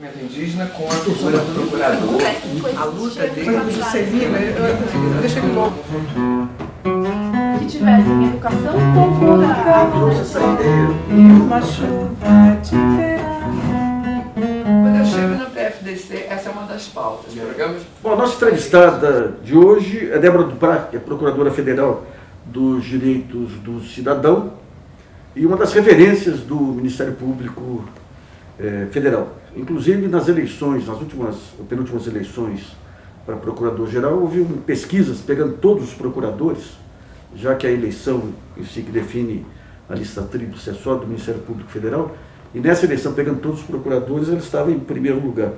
movimento indígena com a figura do procurador, a luta dele. Eu deixei ele logo. Que tivessem educação popular. Uma chuva de verão. Quando eu chego no PFDC, essa é uma das pautas. Bom, a nossa entrevistada de hoje é Débora Duprat, que é Procuradora Federal dos Direitos do Cidadão e uma das referências do Ministério Público Federal. Inclusive, nas eleições, nas penúltimas eleições para Procurador-Geral, houve pesquisas pegando todos os procuradores, já que a eleição em si que define a lista tríplice é só do Ministério Público Federal, e nessa eleição, pegando todos os procuradores, ela estava em primeiro lugar.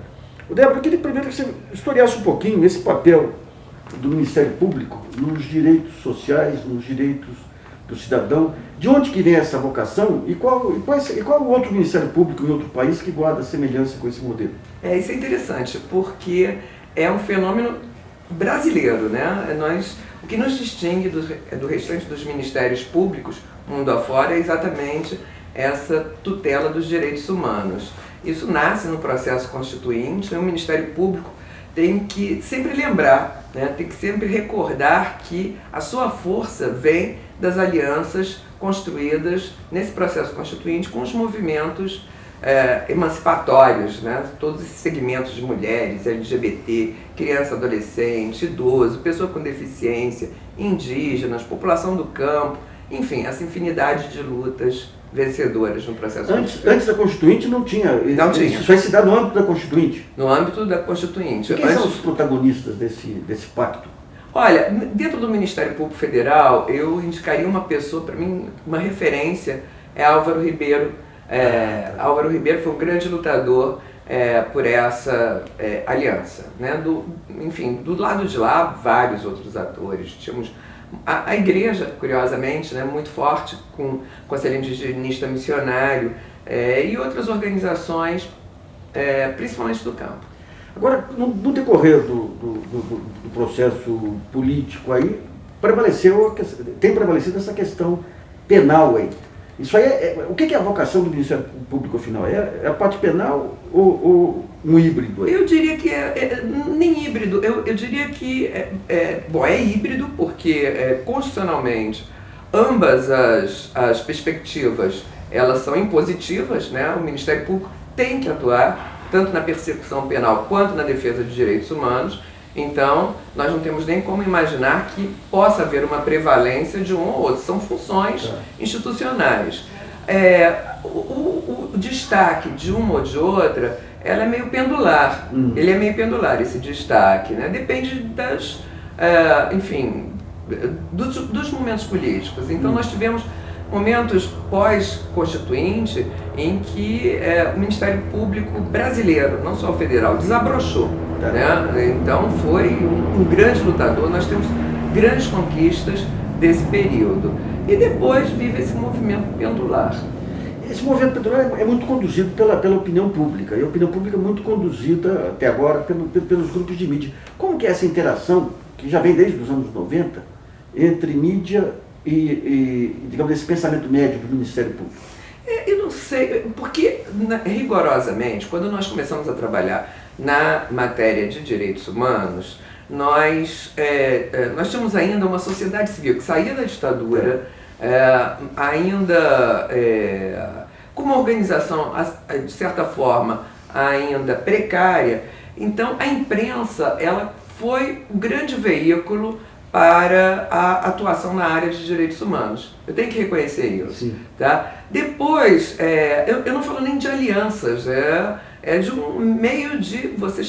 Débora, eu queria primeiro que você historiasse um pouquinho esse papel do Ministério Público nos direitos sociais, nos direitos do cidadão, de onde que vem essa vocação e qual o outro Ministério Público em outro país que guarda semelhança com esse modelo? Isso é interessante, porque é um fenômeno brasileiro, né? O que nos distingue do restante dos ministérios públicos, mundo afora, é exatamente essa tutela dos direitos humanos. Isso nasce no processo constituinte, e o Ministério Público tem que sempre lembrar, né? Tem que sempre recordar que a sua força vem das alianças construídas nesse processo constituinte com os movimentos emancipatórios, né? Todos esses segmentos de mulheres, LGBT, criança, adolescente, idoso, pessoa com deficiência, indígenas, população do campo, enfim, essa infinidade de lutas vencedoras no processo constituinte. Antes da Constituinte não tinha. Não tinha. Isso vai se dar no âmbito da Constituinte. No âmbito da Constituinte. E quem são os protagonistas desse pacto? Olha, dentro do Ministério Público Federal, eu indicaria uma pessoa, para mim, uma referência, é Álvaro Ribeiro. Álvaro Ribeiro foi um grande lutador por essa aliança, né? Enfim, do lado de lá, vários outros atores. Tínhamos a igreja, curiosamente, né, muito forte, com o Conselho Indigenista Missionário e outras organizações, principalmente do campo. Agora, no decorrer do processo político aí, tem prevalecido essa questão penal aí. Isso aí o que é a vocação do Ministério Público afinal? É a parte penal ou um híbrido aí? Eu diria que nem híbrido, eu diria que é híbrido porque constitucionalmente ambas as perspectivas elas são impositivas, né? O Ministério Público tem que atuar tanto na persecução penal quanto na defesa de direitos humanos. Então, nós não temos nem como imaginar que possa haver uma prevalência de um ou outro. São funções institucionais. O destaque de uma ou de outra, ela é meio pendular. Ele é meio pendular, esse destaque, né? Depende dos momentos políticos. Então, nós tivemos momentos pós-constituinte em que o Ministério Público brasileiro, não só o federal, desabrochou. Né? Então foi um grande lutador, nós temos grandes conquistas desse período. E depois vive esse movimento pendular. Esse movimento pendular é muito conduzido pela opinião pública, e a opinião pública é muito conduzida até agora pelos grupos de mídia. Como que é essa interação, que já vem desde os anos 90, entre mídia e digamos, esse pensamento médio do Ministério Público? Eu não sei, porque rigorosamente, quando nós começamos a trabalhar na matéria de direitos humanos, nós tínhamos ainda uma sociedade civil que saía da ditadura, ainda com uma organização, de certa forma, ainda precária. Então, a imprensa ela foi o grande veículo para a atuação na área de direitos humanos. Eu tenho que reconhecer isso. Tá? Depois, eu não falo nem de alianças, é de um meio de você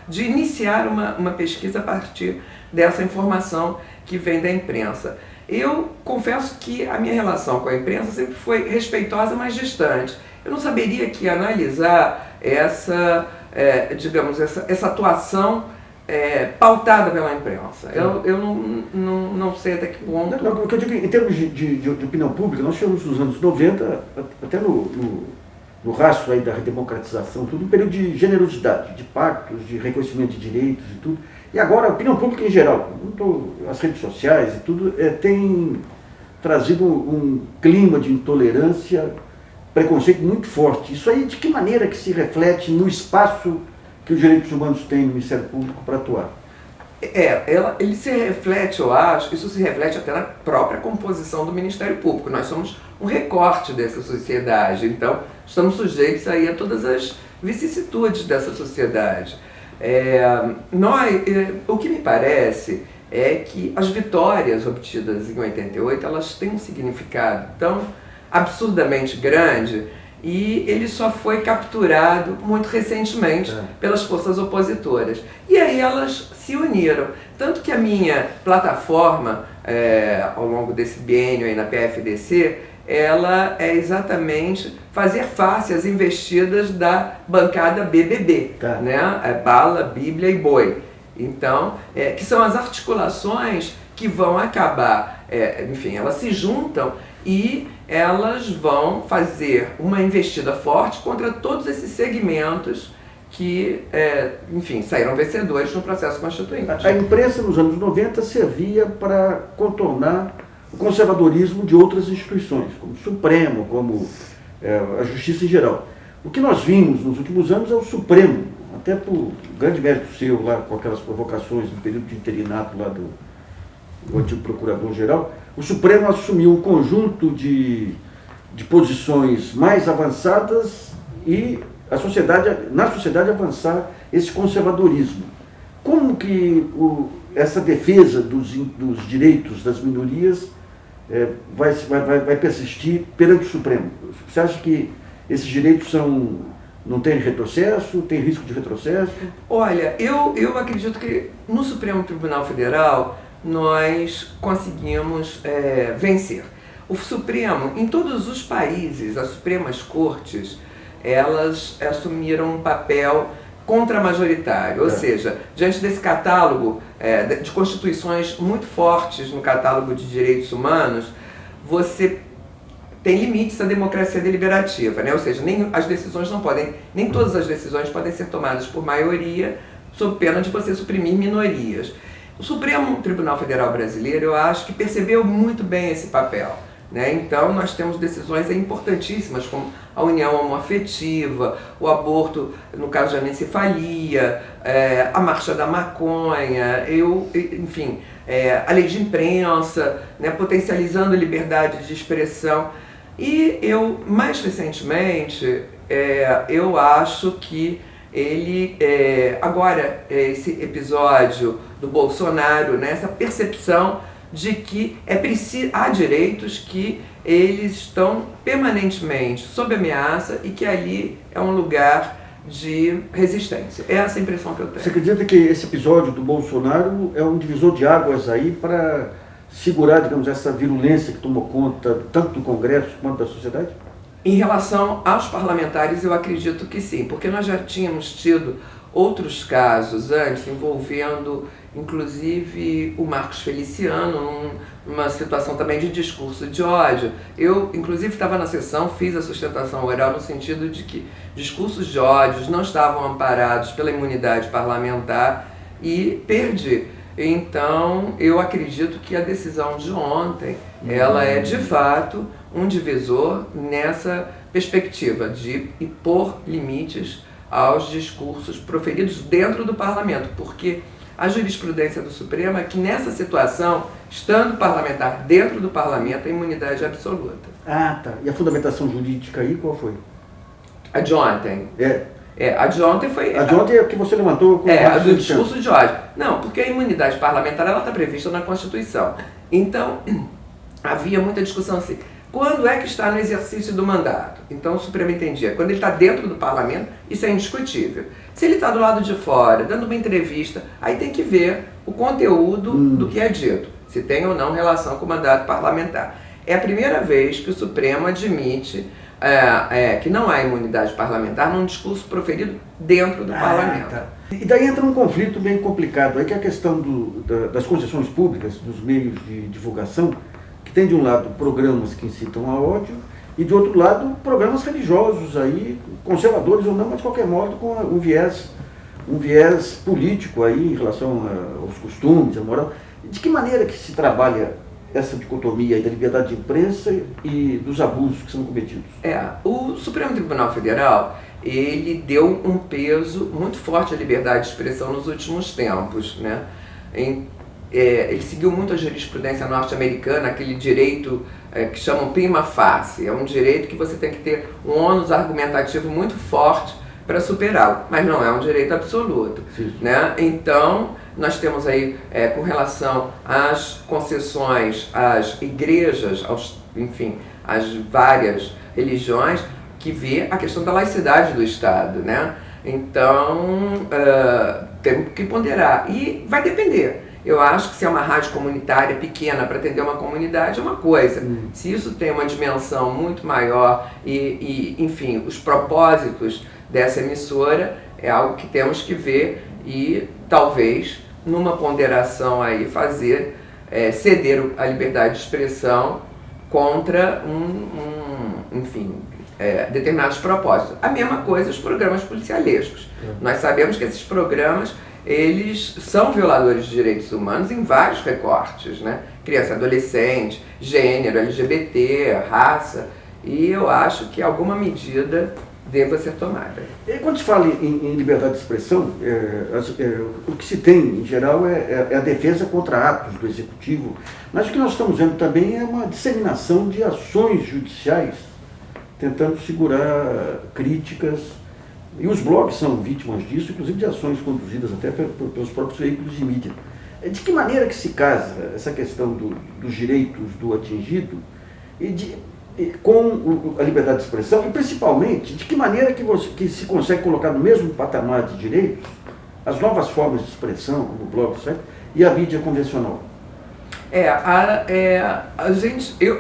de iniciar uma pesquisa a partir dessa informação que vem da imprensa. Eu confesso que a minha relação com a imprensa sempre foi respeitosa, mas distante. Eu não saberia que analisar essa atuação pautada pela imprensa. Eu não sei até que ponto... O que eu digo, em termos de opinião pública, nós tivemos nos anos 90, até no rastro aí da redemocratização, tudo um período de generosidade, de pactos, de reconhecimento de direitos e tudo. E agora a opinião pública em geral, as redes sociais e tudo, tem trazido um clima de intolerância preconceito muito forte. Isso aí, de que maneira que se reflete no espaço que os direitos humanos têm no Ministério Público para atuar? Ele se reflete, eu acho, isso se reflete até na própria composição do Ministério Público. Nós somos um recorte dessa sociedade, então estamos sujeitos aí a todas as vicissitudes dessa sociedade. O que me parece é que as vitórias obtidas em 88, elas têm um significado tão absurdamente grande e ele só foi capturado muito recentemente pelas forças opositoras. E aí elas se uniram. Tanto que a minha plataforma, ao longo desse biênio aí na PFDC, ela é exatamente fazer face às investidas da bancada BBB, né? Bala, Bíblia e Boi. Então, que são as articulações que vão acabar, enfim, elas se juntam e elas vão fazer uma investida forte contra todos esses segmentos que, enfim, saíram vencedores no processo constituinte. A imprensa nos anos 90 servia para contornar o conservadorismo de outras instituições, como o Supremo, como a Justiça em geral. O que nós vimos nos últimos anos é o Supremo, até por grande mérito seu lá, com aquelas provocações no período de interinato lá do antigo Procurador-Geral, o Supremo assumiu um conjunto de posições mais avançadas e na sociedade avançar esse conservadorismo. Como que essa defesa dos direitos das minorias vai persistir perante o Supremo? Você acha que esses direitos não têm retrocesso, tem risco de retrocesso? Olha, eu acredito que no Supremo Tribunal Federal nós conseguimos vencer. O Supremo, em todos os países, as Supremas Cortes, elas assumiram um papel contramajoritário, ou seja, diante desse catálogo de constituições muito fortes no catálogo de direitos humanos, você tem limites à democracia deliberativa, né? Ou seja, nem todas as decisões podem ser tomadas por maioria, sob pena de você suprimir minorias. O Supremo Tribunal Federal Brasileiro, eu acho que percebeu muito bem esse papel, né? Então, nós temos decisões importantíssimas, como a união homoafetiva, o aborto, no caso de anencefalia, a marcha da maconha, enfim, a lei de imprensa, né, potencializando a liberdade de expressão. E mais recentemente, eu acho que agora, esse episódio do Bolsonaro, né, essa percepção de que há direitos que eles estão permanentemente sob ameaça e que ali é um lugar de resistência. É essa a impressão que eu tenho. Você acredita que esse episódio do Bolsonaro é um divisor de águas aí para segurar, digamos, essa virulência que tomou conta tanto do Congresso quanto da sociedade? Em relação aos parlamentares, eu acredito que sim, porque nós já tínhamos tido outros casos antes envolvendo, inclusive, o Marcos Feliciano, numa situação também de discurso de ódio. Eu, inclusive, estava na sessão, fiz a sustentação oral no sentido de que discursos de ódio não estavam amparados pela imunidade parlamentar e perdi. Então, eu acredito que a decisão de ontem, ela é, de fato, um divisor nessa perspectiva de impor limites aos discursos proferidos dentro do parlamento, porque a jurisprudência do Supremo é que nessa situação, estando parlamentar dentro do parlamento, a imunidade é absoluta. Ah, tá. E a fundamentação jurídica aí, qual foi? A de ontem. A de ontem foi... A de ontem é o que você levantou com a do discurso de ódio. Não, porque a imunidade parlamentar ela está prevista na Constituição. Então, havia muita discussão assim, quando é que está no exercício do mandato? Então o Supremo entendia, quando ele está dentro do parlamento, isso é indiscutível. Se ele está do lado de fora, dando uma entrevista, aí tem que ver o conteúdo do que é dito, se tem ou não relação com o mandato parlamentar. É a primeira vez que o Supremo admite que não há imunidade parlamentar num discurso proferido dentro do parlamento. Tá. E daí entra um conflito bem complicado, aí que é a questão das concessões públicas, dos meios de divulgação, que tem de um lado programas que incitam a ódio e de outro lado programas religiosos aí, conservadores ou não, mas de qualquer modo com um viés político aí em relação aos costumes, à moral. De que maneira que se trabalha essa dicotomia da liberdade de imprensa e dos abusos que são cometidos? O Supremo Tribunal Federal, ele deu um peso muito forte à liberdade de expressão nos últimos tempos, né? Ele seguiu muito a jurisprudência norte-americana, aquele direito que chamam prima facie. É um direito que você tem que ter um ônus argumentativo muito forte para superá-lo, mas não é um direito absoluto, né? Então, nós temos aí, com relação às concessões às igrejas, às várias religiões, que vê a questão da laicidade do Estado, né? Então, temos que ponderar. E vai depender. Eu acho que se é uma rádio comunitária pequena para atender uma comunidade é uma coisa. Se isso tem uma dimensão muito maior enfim, os propósitos dessa emissora é algo que temos que ver e talvez numa ponderação aí fazer ceder a liberdade de expressão contra determinados propósitos. A mesma coisa os programas policialescos. Nós sabemos que esses programas eles são violadores de direitos humanos em vários recortes, né? Criança, adolescente, gênero, LGBT, raça, e eu acho que alguma medida deva ser tomada. E quando se fala em liberdade de expressão, o que se tem, em geral, é a defesa contra atos do Executivo, mas o que nós estamos vendo também é uma disseminação de ações judiciais, tentando segurar críticas, e os blogs são vítimas disso, inclusive de ações conduzidas até pelos próprios veículos de mídia. De que maneira que se casa essa questão dos direitos do atingido com a liberdade de expressão, e principalmente, de que maneira que se consegue colocar no mesmo patamar de direitos as novas formas de expressão, como o blog, certo? E a mídia convencional?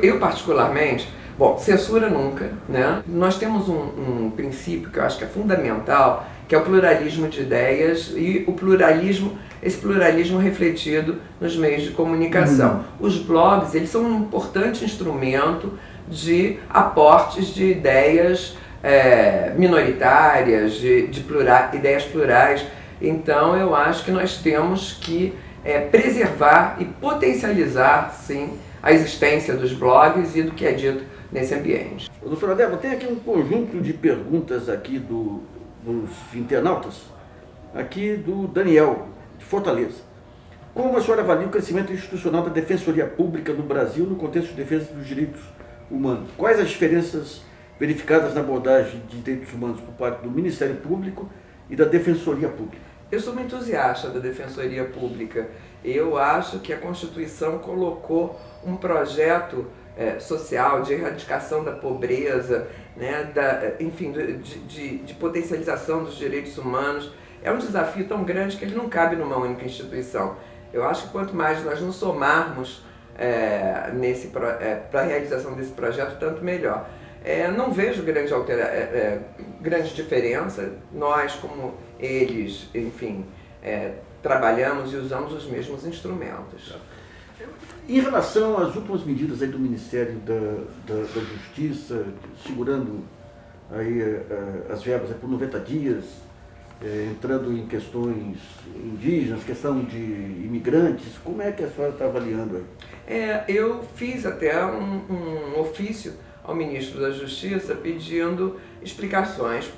Eu particularmente, censura nunca, né? Nós temos um princípio que eu acho que é fundamental, que é o pluralismo de ideias e esse pluralismo refletido nos meios de comunicação. Os blogs, eles são um importante instrumento de aportes de ideias minoritárias, de ideias plurais. Então eu acho que nós temos que preservar e potencializar, sim, a existência dos blogs e do que é dito nesse ambiente. Doutora Débora, tem aqui um conjunto de perguntas aqui dos internautas, aqui do Daniel, de Fortaleza. Como a senhora avalia o crescimento institucional da Defensoria Pública no Brasil no contexto de defesa dos direitos humanos? Quais as diferenças verificadas na abordagem de direitos humanos por parte do Ministério Público e da Defensoria Pública? Eu sou uma entusiasta da Defensoria Pública. Eu acho que a Constituição colocou um projeto social de erradicação da pobreza, né, de potencialização dos direitos humanos. É um desafio tão grande que ele não cabe numa única instituição. Eu acho que quanto mais nós nos somarmos para a realização desse projeto, tanto melhor. Não vejo grande diferença. Nós, como eles, enfim, trabalhamos e usamos os mesmos instrumentos. Em relação às últimas medidas aí do Ministério da Justiça, segurando aí as verbas por 90 dias, entrando em questões indígenas, questão de imigrantes, como é que a senhora está avaliando aí? Eu fiz até um ofício ao Ministro da Justiça pedindo explicações,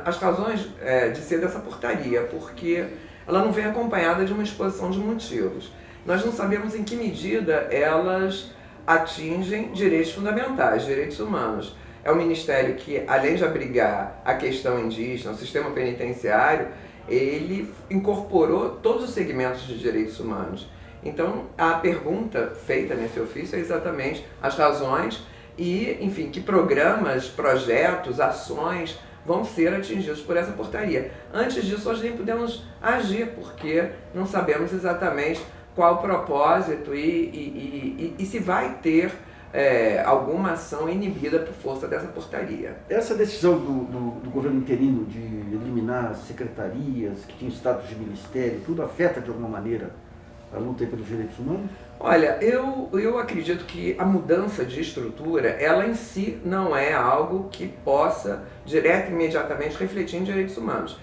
as razões de ser dessa portaria, porque ela não vem acompanhada de uma exposição de motivos. Nós não sabemos em que medida elas atingem direitos fundamentais, direitos humanos. É um ministério que, além de abrigar a questão indígena, o sistema penitenciário, ele incorporou todos os segmentos de direitos humanos. Então, a pergunta feita nesse ofício é exatamente as razões e, enfim, que programas, projetos, ações vão ser atingidos por essa portaria. Antes disso, nós nem podemos agir, porque não sabemos exatamente qual o propósito e se vai ter alguma ação inibida por força dessa portaria. Essa decisão do governo interino de eliminar secretarias que tinham status de ministério, tudo afeta de alguma maneira a luta pelos direitos humanos? Olha, eu acredito que a mudança de estrutura, ela em si não é algo que possa, direta e imediatamente, refletir em direitos humanos.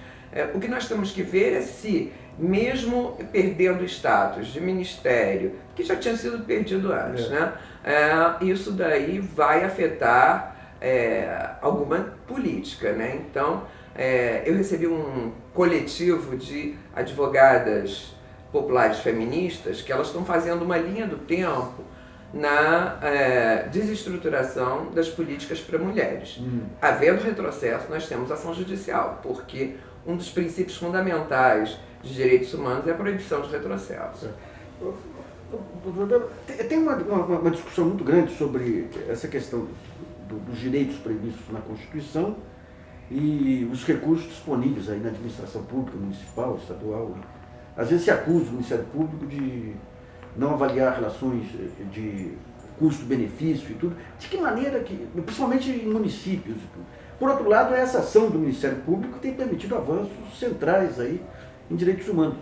o que nós temos que ver é se, mesmo perdendo o status de ministério, que já tinha sido perdido antes, né? Isso daí vai afetar alguma política, né? Então, eu recebi um coletivo de advogadas populares feministas que elas estão fazendo uma linha do tempo na desestruturação das políticas para mulheres. Havendo retrocesso, nós temos ação judicial, porque um dos princípios fundamentais de direitos humanos é a proibição de retrocesso. Tem uma discussão muito grande sobre essa questão dos direitos previstos na Constituição e os recursos disponíveis aí na administração pública, municipal, estadual. Às vezes se acusa o Ministério Público de não avaliar relações de custo-benefício e tudo. De que maneira que, principalmente em municípios e tudo. Por outro lado, essa ação do Ministério Público tem permitido avanços centrais aí em direitos humanos.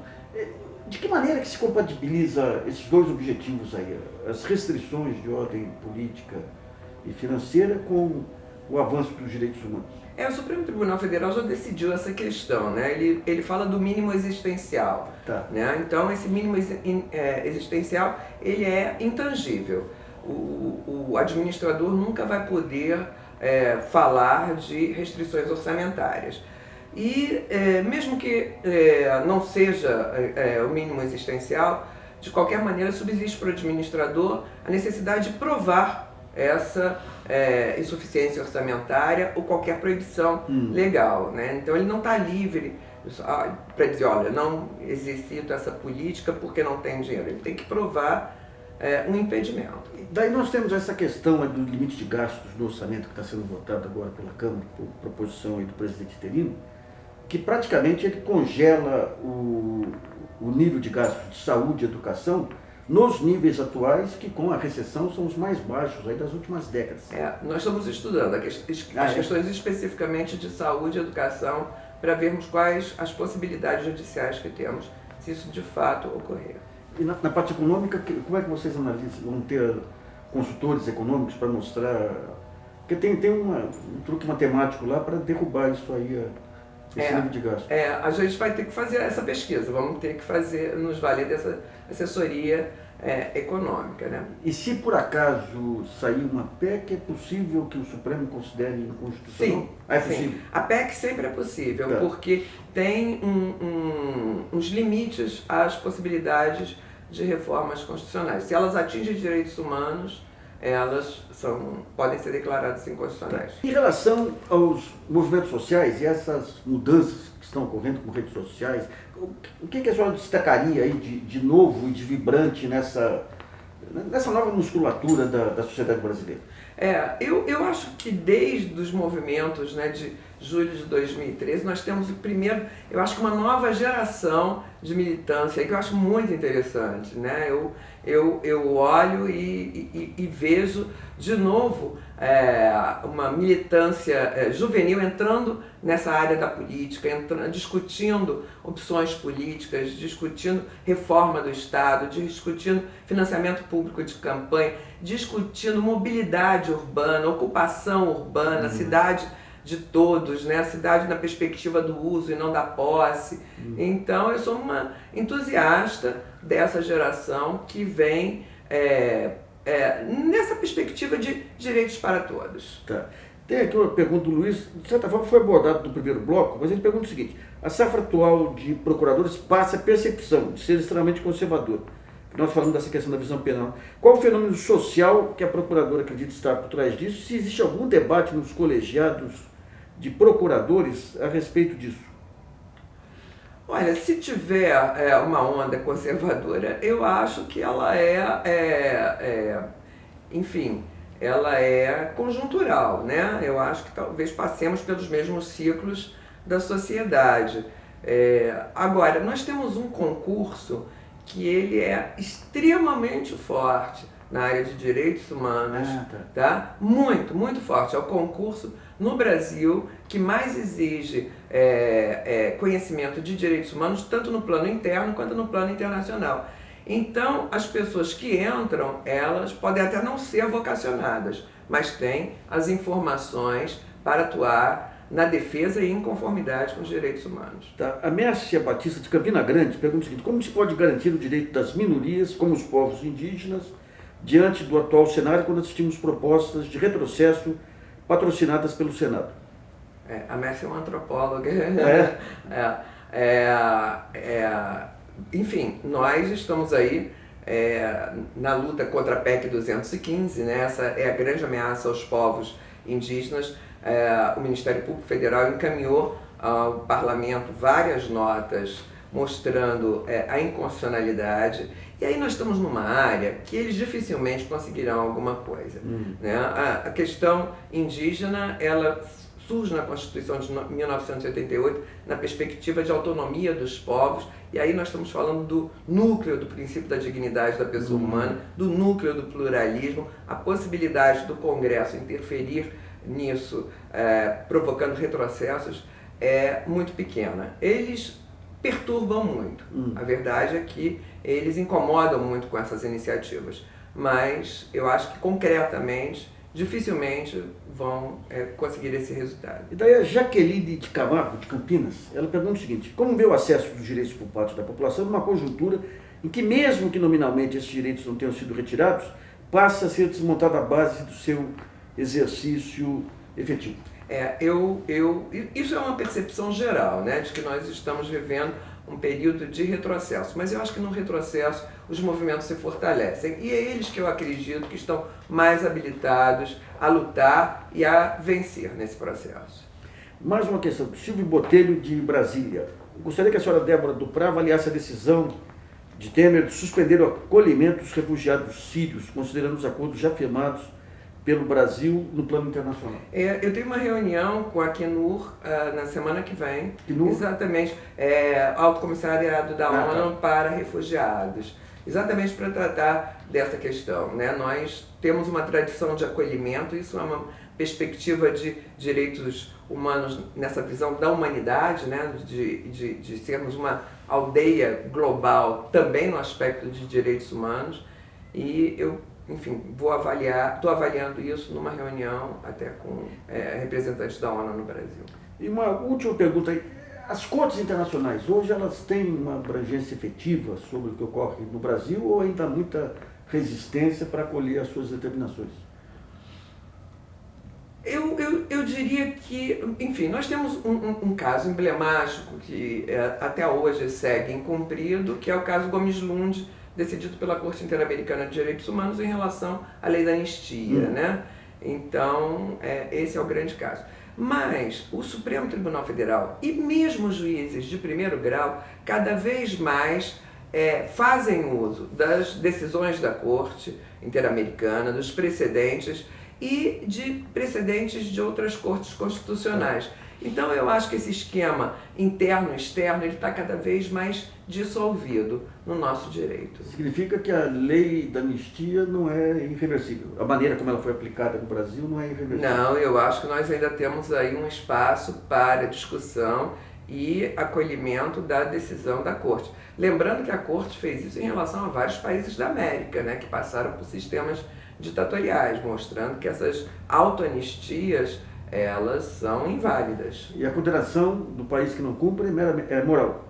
De que maneira que se compatibiliza esses dois objetivos aí, as restrições de ordem política e financeira com o avanço dos direitos humanos? O Supremo Tribunal Federal já decidiu essa questão, né? Ele fala do mínimo existencial, né? Então esse mínimo existencial ele é intangível. O administrador nunca vai poder falar de restrições orçamentárias. E mesmo que não seja o mínimo existencial, de qualquer maneira subsiste para o administrador a necessidade de provar essa insuficiência orçamentária ou qualquer proibição legal, né? Então ele não está livre para dizer, olha, não exercito essa política porque não tem dinheiro. Ele tem que provar um impedimento. Daí nós temos essa questão do limite de gastos do orçamento que está sendo votado agora pela Câmara, por proposição aí do presidente interino, que praticamente ele congela o nível de gastos de saúde e educação nos níveis atuais, que com a recessão são os mais baixos aí das últimas décadas. Nós estamos estudando as questões especificamente de saúde e educação para vermos quais as possibilidades judiciais que temos, se isso de fato ocorrer. E na parte econômica, como é que vocês analisam? Vão ter consultores econômicos para mostrar... Porque tem um truque matemático lá para derrubar isso aí, esse nível de gasto. A gente vai ter que fazer essa pesquisa, vamos ter que nos valer dessa assessoria econômica, né? E se por acaso sair uma PEC, é possível que o Supremo considere inconstitucional? Sim, é possível? Sim. A PEC sempre é possível, porque tem uns limites às possibilidades de reformas constitucionais. Se elas atingem direitos humanos, elas podem ser declaradas inconstitucionais. Em relação aos movimentos sociais e essas mudanças que estão ocorrendo com redes sociais, o que a senhora destacaria aí de novo e de vibrante nessa nova musculatura da sociedade brasileira? Eu acho que desde os movimentos, né, de julho de 2013, nós temos eu acho que uma nova geração de militância, que eu acho muito interessante, né? Eu olho e vejo de novo uma militância juvenil entrando nessa área da política, discutindo opções políticas, discutindo reforma do Estado, discutindo financiamento público de campanha, discutindo mobilidade urbana, ocupação urbana, cidade de todos, né? A cidade na perspectiva do uso e não da posse. Então eu sou uma entusiasta dessa geração que vem nessa perspectiva de direitos para todos. Tá. Tem aqui uma pergunta do Luiz, de certa forma foi abordado no primeiro bloco, mas ele pergunta o seguinte: a safra atual de procuradores passa a percepção de ser extremamente conservadora. Nós falamos dessa questão da visão penal. Qual o fenômeno social que a procuradora acredita estar por trás disso? Se existe algum debate nos colegiados de procuradores a respeito disso? Olha, se tiver uma onda conservadora, eu acho que ela ela é conjuntural, né? Eu acho que talvez passemos pelos mesmos ciclos da sociedade. Agora, nós temos um concurso que ele é extremamente forte na área de direitos humanos, tá? Muito, muito forte. É o concurso no Brasil que mais exige conhecimento de direitos humanos, tanto no plano interno quanto no plano internacional. Então, as pessoas que entram, elas podem até não ser vocacionadas, mas têm as informações para atuar na defesa e em conformidade com os direitos humanos. Tá. A Mércia Batista de Campina Grande pergunta o seguinte: como se pode garantir o direito das minorias, como os povos indígenas, diante do atual cenário, quando assistimos propostas de retrocesso patrocinadas pelo Senado? A Mércia é uma antropóloga. Enfim, nós estamos aí na luta contra a PEC 215, né? Essa é a grande ameaça aos povos indígenas. O Ministério Público Federal encaminhou ao Parlamento várias notas mostrando a inconstitucionalidade, e aí nós estamos numa área que eles dificilmente conseguirão alguma coisa. Né? A questão indígena, ela surge na Constituição de 1988 na perspectiva de autonomia dos povos, e aí nós estamos falando do núcleo do princípio da dignidade da pessoa humana, do núcleo do pluralismo, a possibilidade do Congresso interferir nisso, provocando retrocessos, é muito pequena. Eles perturbam muito. A verdade é que eles incomodam muito com essas iniciativas, mas eu acho que concretamente dificilmente vão conseguir esse resultado. E daí a Jaqueline de Camargo, de Campinas, ela pergunta o seguinte: como vê o acesso dos direitos por parte da população numa conjuntura em que, mesmo que nominalmente esses direitos não tenham sido retirados, passa a ser desmontada a base do seu exercício efetivo? Isso é uma percepção geral, né, de que nós estamos vivendo um período de retrocesso, mas eu acho que no retrocesso os movimentos se fortalecem, e é eles que eu acredito que estão mais habilitados a lutar e a vencer nesse processo. Mais uma questão. Silvio Botelho, de Brasília. Gostaria que a senhora Débora Duprat avaliasse a decisão de Temer de suspender o acolhimento dos refugiados sírios, considerando os acordos já firmados pelo Brasil no plano internacional. Eu tenho uma reunião com a Acnur na semana que vem, exatamente, Alto Comissariado da ONU para Refugiados, exatamente para tratar dessa questão. Né? Nós temos uma tradição de acolhimento, isso é uma perspectiva de direitos humanos nessa visão da humanidade, né? de sermos uma aldeia global também no aspecto de direitos humanos, e eu estou avaliando isso numa reunião até com representantes da ONU no Brasil. E uma última pergunta aí. As cortes internacionais, hoje elas têm uma abrangência efetiva sobre o que ocorre no Brasil, ou ainda há muita resistência para acolher as suas determinações? Eu diria que, enfim, nós temos um caso emblemático que até hoje segue incumprido, que é o caso Gomes Lund, decidido pela Corte Interamericana de Direitos Humanos em relação à lei da anistia, né? Então, esse é o grande caso. Mas o Supremo Tribunal Federal e mesmo os juízes de primeiro grau cada vez mais fazem uso das decisões da Corte Interamericana, dos precedentes e de precedentes de outras cortes constitucionais. Então eu acho que esse esquema interno e externo está cada vez mais dissolvido no nosso direito. Significa que a lei da anistia não é irreversível. A maneira como ela foi aplicada no Brasil não é irreversível. Não, eu acho que nós ainda temos aí um espaço para discussão e acolhimento da decisão da Corte. Lembrando que a Corte fez isso em relação a vários países da América, né, que passaram por sistemas ditatoriais, mostrando que essas autoanistias elas são inválidas. E a condenação do país que não cumpre é moral?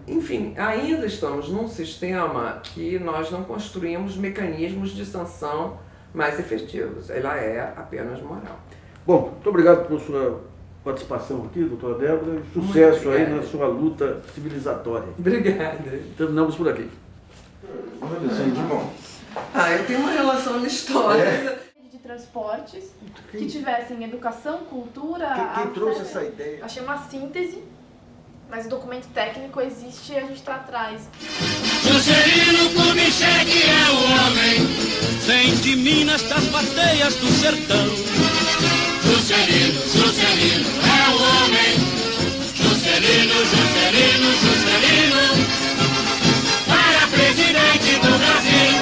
Enfim, ainda estamos num sistema que nós não construímos mecanismos de sanção mais efetivos. Ela é apenas moral. Bom, muito obrigado por sua participação aqui, doutora Débora. Sucesso aí na sua luta civilizatória. Obrigada. Terminamos por aqui. Olha, gente, bom. Eu tenho uma relação amistosa. De transportes que tivessem educação, cultura... Quem trouxe essa ideia? Achei uma síntese, mas o documento técnico existe e a gente está atrás. Juscelino Kubitschek é o homem, vem de Minas, das bateias do sertão. Juscelino é o homem, Juscelino para presidente do Brasil.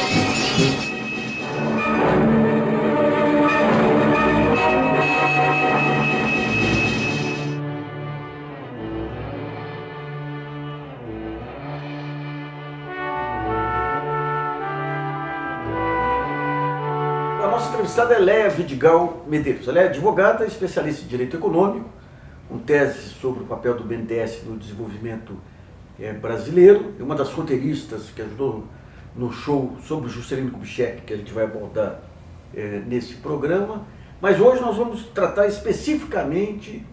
A nossa entrevistada é Léa Vidigal Medeiros. Ela é advogada, especialista em direito econômico, com tese sobre o papel do BNDES no desenvolvimento brasileiro. É uma das roteiristas que ajudou no show sobre o Juscelino Kubitschek, que a gente vai abordar nesse programa. Mas hoje nós vamos tratar especificamente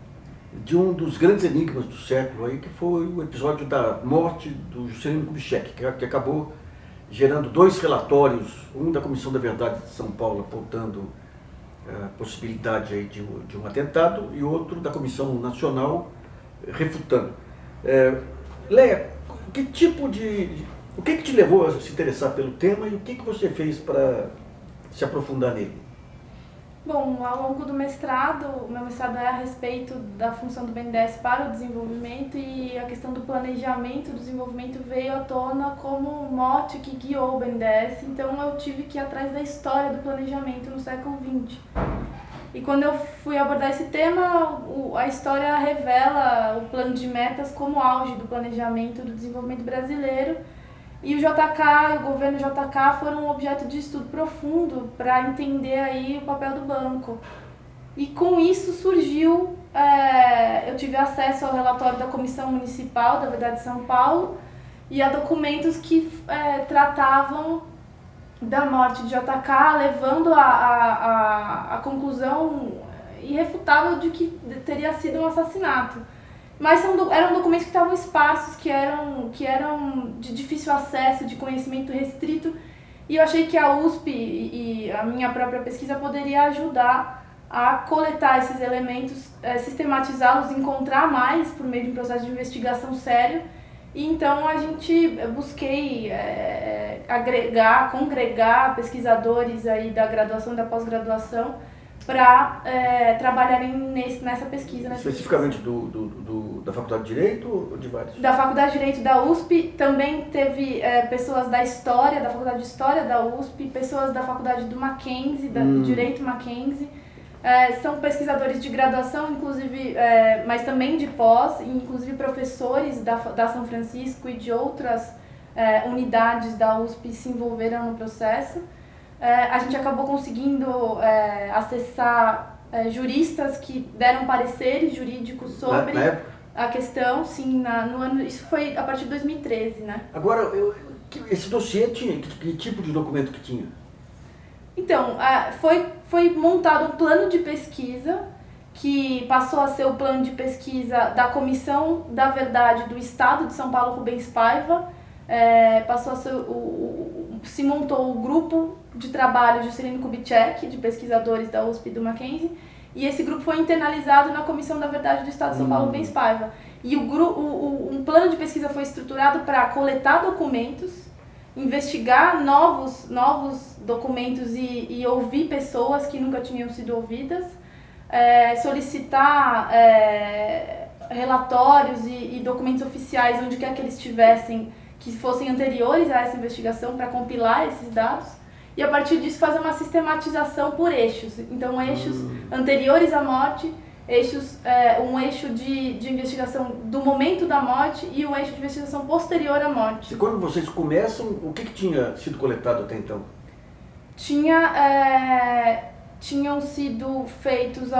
de um dos grandes enigmas do século, aí, que foi o episódio da morte do Juscelino Kubitschek, que acabou gerando 2 relatórios, um da Comissão da Verdade de São Paulo apontando a possibilidade aí de um atentado e outro da Comissão Nacional refutando. Léa, o que te levou a se interessar pelo tema e o que você fez para se aprofundar nele? Bom, ao longo do mestrado, o meu mestrado é a respeito da função do BNDES para o desenvolvimento e a questão do planejamento do desenvolvimento veio à tona como mote que guiou o BNDES, então eu tive que ir atrás da história do planejamento no século XX. E quando eu fui abordar esse tema, a história revela o plano de metas como auge do planejamento do desenvolvimento brasileiro. E o JK e o governo JK foram um objeto de estudo profundo para entender aí o papel do banco. E com isso surgiu, eu tive acesso ao relatório da Comissão Municipal da Verdade de São Paulo e a documentos que tratavam da morte de JK, levando a conclusão irrefutável de que teria sido um assassinato. Mas eram documentos que estavam esparsos, que eram de difícil acesso, de conhecimento restrito, e eu achei que a USP e a minha própria pesquisa poderia ajudar a coletar esses elementos, sistematizá-los, encontrar mais por meio de um processo de investigação sério. E então busquei congregar pesquisadores aí da graduação e da pós-graduação para trabalharem nessa pesquisa. Especificamente da Faculdade de Direito ou de vários? Da Faculdade de Direito da USP, também teve pessoas da História, da Faculdade de História da USP, pessoas da Faculdade do Mackenzie, do Direito Mackenzie. São pesquisadores de graduação, inclusive, mas também de pós, inclusive professores da São Francisco e de outras unidades da USP se envolveram no processo. A gente acabou conseguindo acessar juristas que deram pareceres jurídicos sobre a questão, sim, no ano, isso foi a partir de 2013, né? Agora, esse dossiê tinha, que tipo de documento que tinha? Então, foi montado um plano de pesquisa que passou a ser o plano de pesquisa da Comissão da Verdade do Estado de São Paulo, Rubens Paiva, passou a ser se montou o grupo de trabalho Juscelino Kubitschek, de pesquisadores da USP e do Mackenzie, e esse grupo foi internalizado na Comissão da Verdade do Estado de São Paulo, Rubens Paiva. E um plano de pesquisa foi estruturado para coletar documentos, investigar novos documentos e ouvir pessoas que nunca tinham sido ouvidas, solicitar relatórios e documentos oficiais onde quer que eles estivessem, que fossem anteriores a essa investigação, para compilar esses dados e a partir disso fazer uma sistematização por eixos. Então, eixos anteriores à morte, um eixo de investigação do momento da morte e um eixo de investigação posterior à morte. E quando vocês começam, o que tinha sido coletado até então? Tinham sido feitos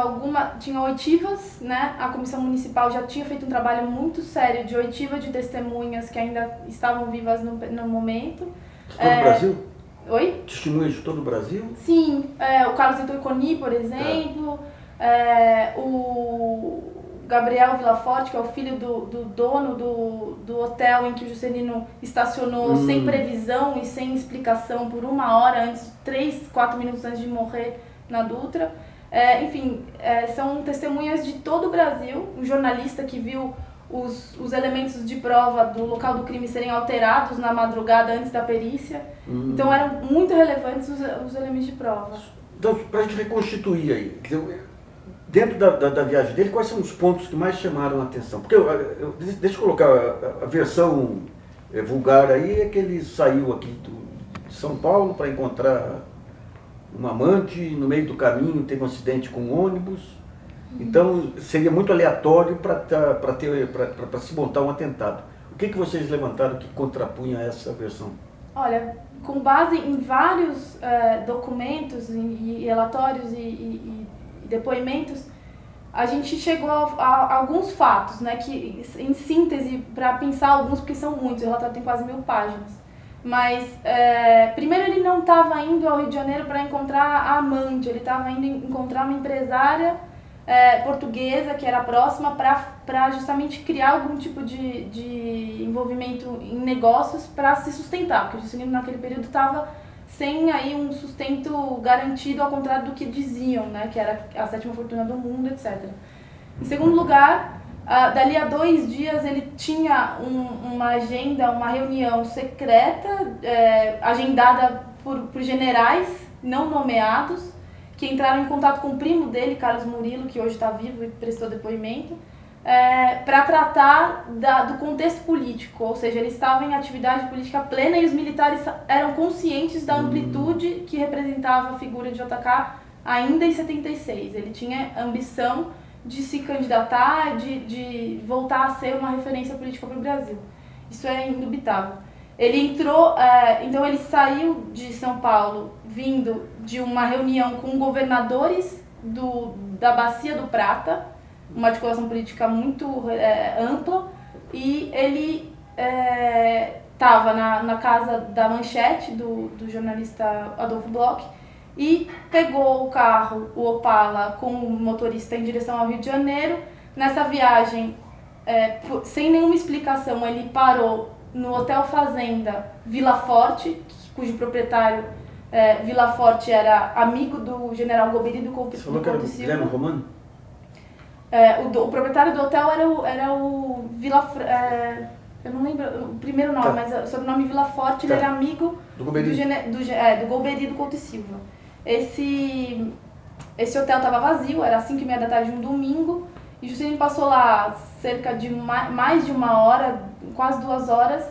tinham oitivas, né? A Comissão Municipal já tinha feito um trabalho muito sério de oitiva de testemunhas que ainda estavam vivas no momento. De todo o Brasil? Oi? Testemunhas de todo o Brasil? Sim, o Carlos Heitor Coni, por exemplo, o Gabriel Villaforte, que é o filho do dono do hotel em que o Juscelino estacionou sem previsão e sem explicação por 1 hora antes, 3, 4 minutos antes de morrer na Dutra. São testemunhas de todo o Brasil. Um jornalista que viu os elementos de prova do local do crime serem alterados na madrugada antes da perícia. Então eram muito relevantes os elementos de prova. Então, para a gente reconstituir aí, dentro da viagem dele, quais são os pontos que mais chamaram a atenção? Porque, deixa eu colocar a versão vulgar aí, é que ele saiu aqui de São Paulo para encontrar um amante, no meio do caminho teve um acidente com um ônibus, então seria muito aleatório para se montar um atentado. O que vocês levantaram que contrapunha essa versão? Olha, com base em vários documentos e relatórios e depoimentos, a gente chegou a alguns fatos, né, que em síntese, para pensar alguns, porque são muitos, o relatório tem quase 1000 páginas. Mas, primeiro, ele não estava indo ao Rio de Janeiro para encontrar a amante, ele estava indo encontrar uma empresária portuguesa que era próxima para justamente criar algum tipo de envolvimento em negócios para se sustentar, porque o Juscelino naquele período estava sem aí um sustento garantido, ao contrário do que diziam, né, que era a 7ª fortuna do mundo, etc. Em segundo lugar, dali a 2 dias ele tinha uma agenda, uma reunião secreta, agendada por generais não nomeados, que entraram em contato com o primo dele, Carlos Murilo, que hoje está vivo e prestou depoimento, para tratar do contexto político, ou seja, ele estava em atividade política plena e os militares eram conscientes da amplitude que representava a figura de JK ainda em 76. Ele tinha ambição de se candidatar, de voltar a ser uma referência política para o Brasil. Isso é indubitável. Ele entrou, então ele saiu de São Paulo vindo de uma reunião com governadores da Bacia do Prata, uma articulação política muito ampla, e ele estava na casa da Manchete, do jornalista Adolfo Bloch, e pegou o carro, o Opala, com o motorista em direção ao Rio de Janeiro. Nessa viagem, sem nenhuma explicação, ele parou no Hotel Fazenda Vila Forte, cujo proprietário Vila Forte era amigo do general Golbery do Couto Silva. Você falou que era o Guilherme Romano? O proprietário do hotel era o Vila... eu não lembro o primeiro nome, mas o sobrenome Vila Forte, ele era amigo do Golbery do Golbery do Couto Silva. Esse hotel estava vazio, era 5h30 da tarde de um domingo, e Juscelino passou lá cerca de mais de 1 hora, quase 2 horas,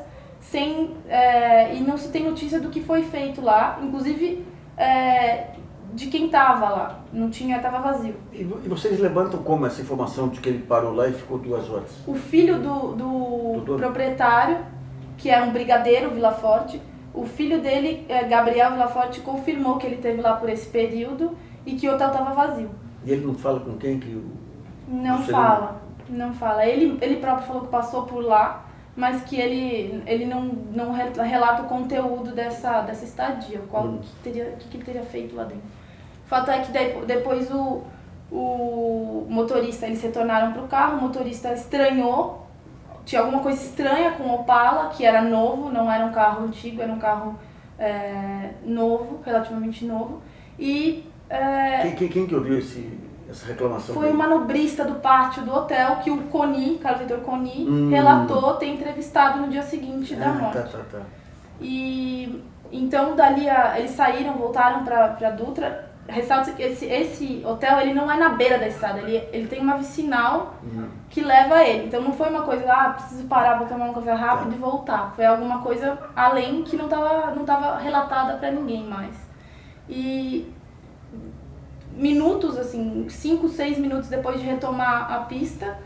e não se tem notícia do que foi feito lá, inclusive de quem estava lá, estava vazio. E vocês levantam como essa informação de que ele parou lá e ficou 2 horas? O filho do proprietário, que é um brigadeiro Vila Forte, o filho dele, Gabriel Vila Forte, confirmou que ele esteve lá por esse período e que o hotel estava vazio. E ele não fala com quem que Não fala. Ele próprio falou que passou por lá, mas que ele não relata o conteúdo dessa estadia, o que ele teria feito lá dentro. O fato é que depois o motorista, eles retornaram para o carro, o motorista estranhou, tinha alguma coisa estranha com o Opala, que era novo, não era um carro antigo, era um carro novo, relativamente novo. E quem que ouviu essa reclamação? Foi o manobrista do pátio do hotel que o Coni, Carlos Heitor Coni, relatou ter entrevistado no dia seguinte da morte. Tá. E então dali eles saíram, voltaram para Dutra. Ressalto que esse hotel ele não é na beira da estrada, ele tem uma vicinal que leva ele. Então não foi uma coisa, preciso parar para tomar um café rápido e voltar. Foi alguma coisa além que não tava relatada para ninguém mais. E minutos, assim, 5, 6 minutos depois de retomar a pista,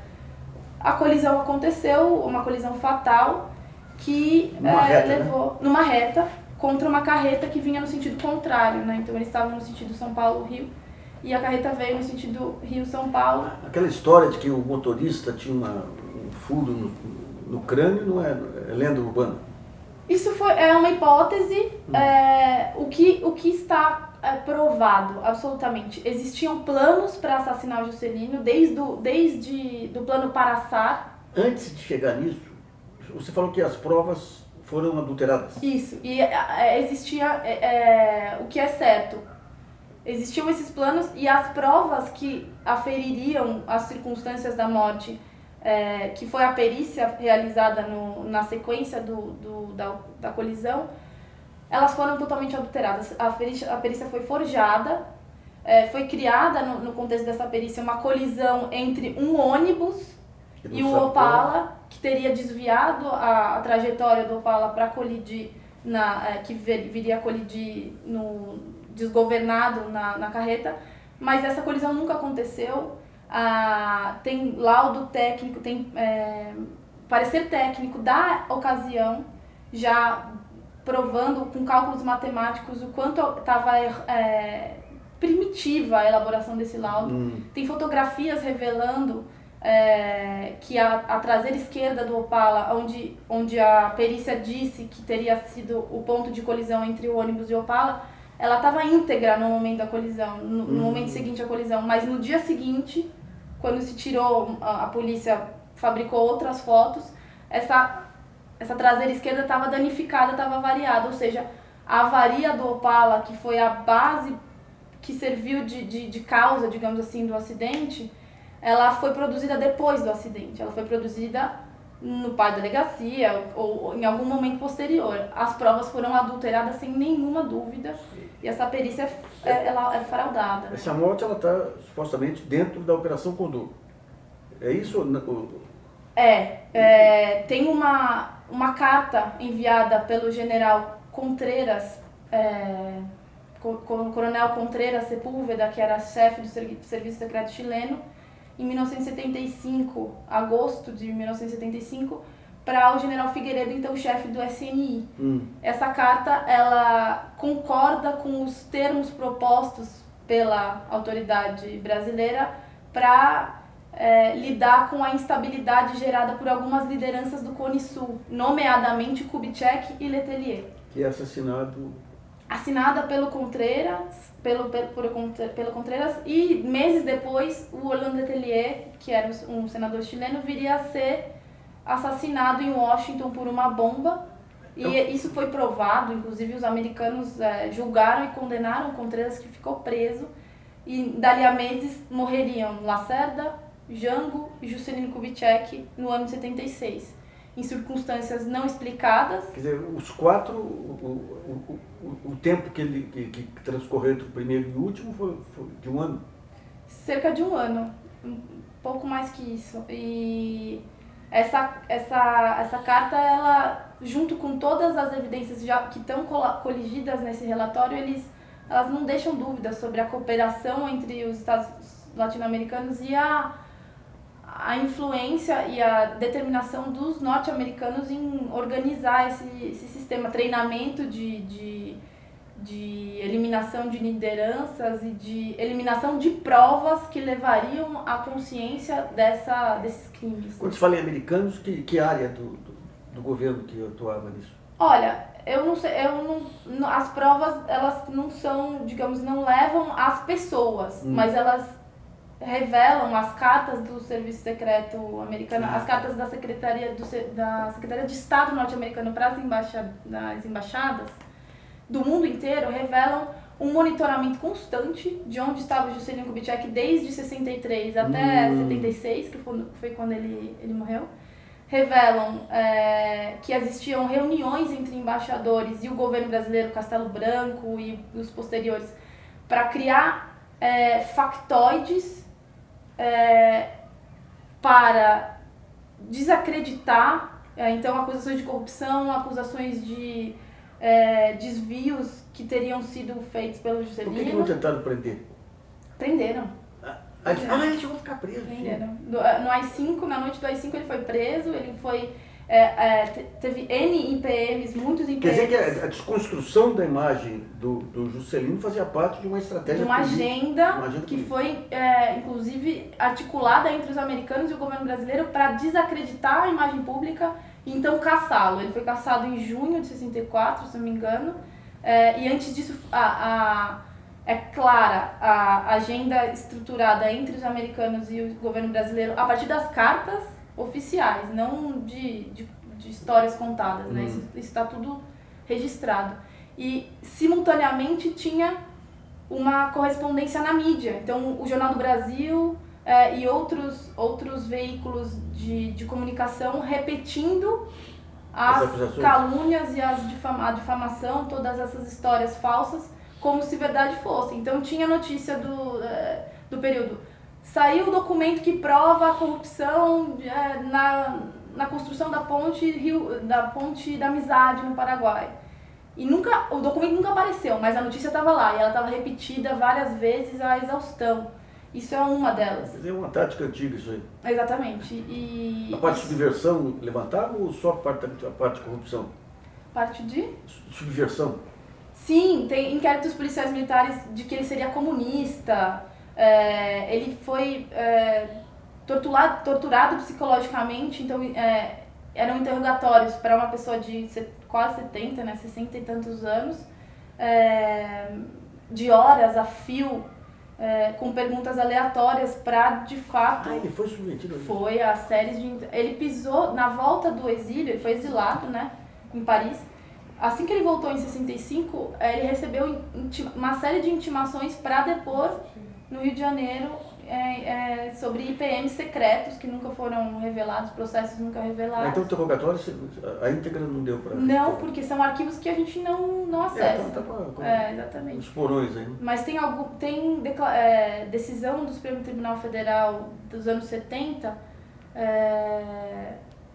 a colisão aconteceu, uma colisão fatal que levou numa reta contra uma carreta que vinha no sentido contrário, né? Então eles estavam no sentido São Paulo-Rio e a carreta veio no sentido Rio-São Paulo. Aquela história de que o motorista tinha um furo no crânio não é lenda urbana? Isso é uma hipótese. O que está provado, absolutamente. Existiam planos para assassinar o Juscelino, desde do plano Paraçar. Antes de chegar nisso, você falou que as provas foram adulteradas. Isso, e existia, o que é certo, existiam esses planos e as provas que afeririam as circunstâncias da morte, que foi a perícia realizada na sequência da colisão, elas foram totalmente adulteradas. A perícia foi forjada, foi criada no contexto dessa perícia uma colisão entre um ônibus e o Opala, que teria desviado a trajetória do Opala para colidir, que viria a colidir desgovernado na carreta, mas essa colisão nunca aconteceu. Tem laudo técnico, tem parecer técnico da ocasião, já provando com cálculos matemáticos o quanto estava primitiva a elaboração desse laudo. Tem fotografias revelando que a traseira esquerda do Opala, onde a perícia disse que teria sido o ponto de colisão entre o ônibus e o Opala, ela estava íntegra no momento da colisão, no momento seguinte à colisão, mas no dia seguinte, quando se tirou, a polícia fabricou outras fotos, essa traseira esquerda estava danificada, estava variada, ou seja, a avaria do Opala, que foi a base que serviu de causa, digamos assim, do acidente, ela foi produzida depois do acidente, ela foi produzida no pátio da delegacia ou em algum momento posterior. As provas foram adulteradas sem nenhuma dúvida e essa perícia ela é fraudada. Essa morte ela está supostamente dentro da Operação Condor. É isso? Tem uma carta enviada pelo general Contreras, Coronel Contreras Sepúlveda, que era chefe do Serviço Secreto Chileno, em 1975, agosto de 1975, para o general Figueiredo, então chefe do SNI. Essa carta ela concorda com os termos propostos pela autoridade brasileira para lidar com a instabilidade gerada por algumas lideranças do Cone Sul, nomeadamente Kubitschek e Letelier. Que é assinada pelo Contreras, pelo Contreras, e meses depois o Orlando Letelier, que era um senador chileno, viria a ser assassinado em Washington por uma bomba. E isso foi provado, inclusive os americanos julgaram e condenaram o Contreras, que ficou preso. E dali a meses morreriam Lacerda, Jango e Juscelino Kubitschek no ano de 76. Em circunstâncias não explicadas. Quer dizer, os quatro, o tempo que transcorreu entre o primeiro e o último foi de um ano? Cerca de um ano, um pouco mais que isso. E essa carta, ela, junto com todas as evidências que estão coligidas nesse relatório, elas não deixam dúvidas sobre a cooperação entre os Estados latino-americanos e a influência e a determinação dos norte-americanos em organizar esse sistema, treinamento de eliminação de lideranças e de eliminação de provas que levariam à consciência desses crimes. Quando se fala em americanos, que área do governo que atuava nisso? Olha, eu não sei, as provas, elas não são, digamos, não levam as pessoas, mas elas revelam as cartas do Serviço Secreto americano, as cartas da Secretaria de Estado norte-americano para as embaixadas do mundo inteiro, revelam um monitoramento constante de onde estava Juscelino Kubitschek desde 63 até 76, que foi quando ele morreu. Revelam que existiam reuniões entre embaixadores e o governo brasileiro, Castelo Branco e os posteriores, para criar factoides para desacreditar, então, acusações de corrupção, acusações de desvios que teriam sido feitos pelo Juscelino. Por que não tentaram prender? Prenderam. Ele chegou a ficar preso. Prenderam. No AI-5, na noite do AI-5, ele foi preso, ele foi... teve N IPMs, muitos IPMs. Quer dizer que a desconstrução da imagem do Juscelino fazia parte de uma estratégia de uma política, agenda que política. foi, inclusive, articulada entre os americanos e o governo brasileiro para desacreditar a imagem pública e então caçá-lo. Ele foi caçado em junho de 64, se não me engano, e antes disso é clara a agenda estruturada entre os americanos e o governo brasileiro a partir das cartas oficiais, não de histórias contadas, né? Isso está tudo registrado. E, simultaneamente, tinha uma correspondência na mídia. Então, o Jornal do Brasil e outros veículos de comunicação repetindo as calúnias e a difamação, todas essas histórias falsas, como se verdade fosse. Então, tinha notícia do período. Saiu o documento que prova a corrupção na construção da ponte da Amizade no Paraguai. E o documento nunca apareceu, mas a notícia estava lá e ela estava repetida várias vezes à exaustão. Isso é uma delas. É uma tática antiga isso aí. Exatamente. E a parte de diversão levantava ou só a parte de corrupção? Parte de? Subversão. Sim, tem inquéritos policiais militares de que ele seria comunista. Ele foi torturado psicologicamente, então eram interrogatórios para uma pessoa de quase 70, né, 60 e tantos anos, de horas a fio, com perguntas aleatórias para, de fato... Ah, ele foi submetido? Foi a séries de... Ele pisou na volta do exílio, ele foi exilado, né, em Paris. Assim que ele voltou em 65, ele recebeu uma série de intimações para depor no Rio de Janeiro sobre IPMs secretos que nunca foram revelados, processos nunca revelados. Então o interrogatório, a íntegra não deu para... Não, porque são arquivos que a gente não acessa. Tá com exatamente. os porões aí. Mas tem decisão do Supremo Tribunal Federal dos anos 70,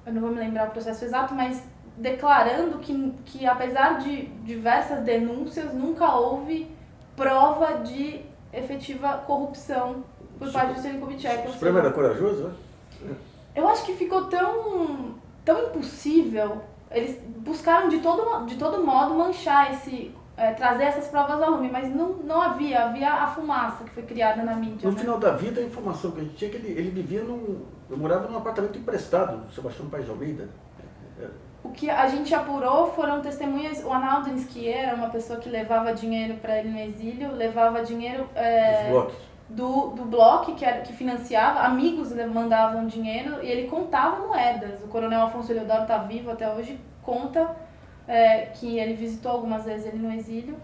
eu não vou me lembrar o processo exato, mas declarando que apesar de diversas denúncias, nunca houve prova de efetiva corrupção por parte do Juscelino Kubitschek. O Supremo era corajoso, né? Eu acho que ficou tão impossível. Eles buscaram de todo modo manchar trazer essas provas ao lume, mas não havia a fumaça que foi criada na mídia. No né? final da vida, a informação que a gente tinha é que ele vivia eu morava num apartamento emprestado, do Sebastião Paes de Almeida. O que a gente apurou foram testemunhas. O Arnaldo Nisquier era uma pessoa que levava dinheiro para ele no exílio, levava dinheiro Os blocos. do bloco que financiava, amigos mandavam dinheiro e ele contava moedas. O coronel Afonso Eleodoro está vivo até hoje, conta que ele visitou algumas vezes ele no exílio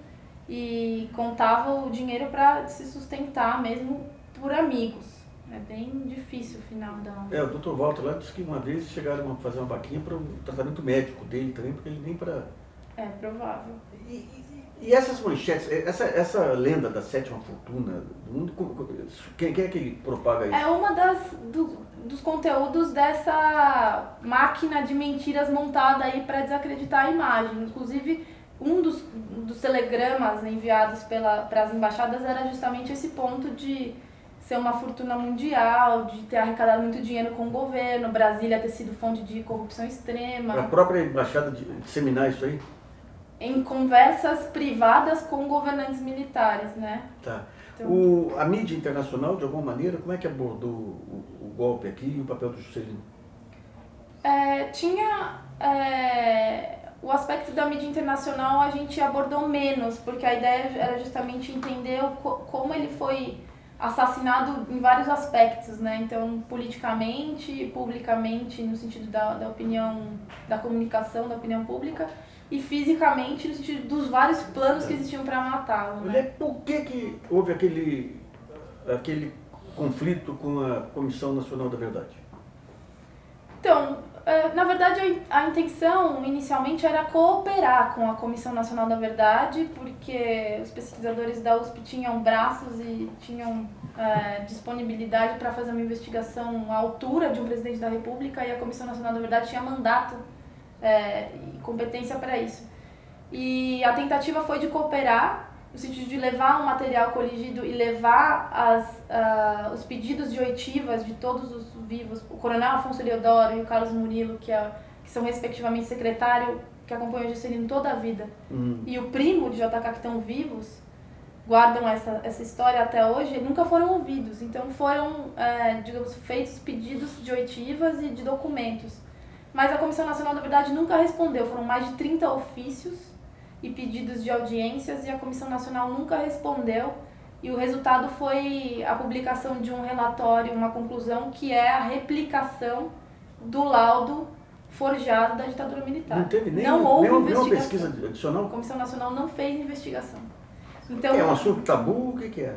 e contava o dinheiro para se sustentar mesmo por amigos. É bem difícil o final da... O Dr. Walter lá disse que uma vez chegaram a fazer uma vaquinha para o tratamento médico dele também, porque ele nem para... É provável. E essas manchetes, essa lenda da sétima fortuna do mundo, quem é que propaga isso? É uma dos conteúdos dessa máquina de mentiras montada aí para desacreditar a imagem. Inclusive, um dos telegramas enviados para as embaixadas era justamente esse ponto de ser uma fortuna mundial, de ter arrecadado muito dinheiro com o governo, Brasília ter sido fonte de corrupção extrema. A própria embaixada disseminar isso aí? Em conversas privadas com governantes militares, né? Tá. Então, A mídia internacional, de alguma maneira, como é que abordou o golpe aqui e o papel do Juscelino? Tinha o aspecto da mídia internacional a gente abordou menos, porque a ideia era justamente entender como ele foi assassinado em vários aspectos, né? Então, politicamente, publicamente, no sentido da opinião, da comunicação, da opinião pública, e fisicamente, no sentido dos vários planos que existiam para matá-lo. Né? Por que houve aquele conflito com a Comissão Nacional da Verdade? Então, na verdade, a intenção inicialmente era cooperar com a Comissão Nacional da Verdade, porque os pesquisadores da USP tinham braços e tinham disponibilidade para fazer uma investigação à altura de um presidente da República, e a Comissão Nacional da Verdade tinha mandato e competência para isso. E a tentativa foi de cooperar, no sentido de levar um material coligido e levar os pedidos de oitivas de todos os vivos, o coronel Afonso Eleodoro e o Carlos Murilo, que são respectivamente secretário que acompanhou o Juscelino toda a vida, e o primo de JK, que estão vivos, guardam essa história até hoje, nunca foram ouvidos. Então foram, digamos, feitos pedidos de oitivas e de documentos. Mas a Comissão Nacional da Verdade nunca respondeu. Foram mais de 30 ofícios e pedidos de audiências e a Comissão Nacional nunca respondeu. E o resultado foi a publicação de um relatório, uma conclusão, que é a replicação do laudo forjado da ditadura militar. Não teve houve nenhuma pesquisa adicional? A Comissão Nacional não fez investigação. Então, É um assunto tabu? O que é?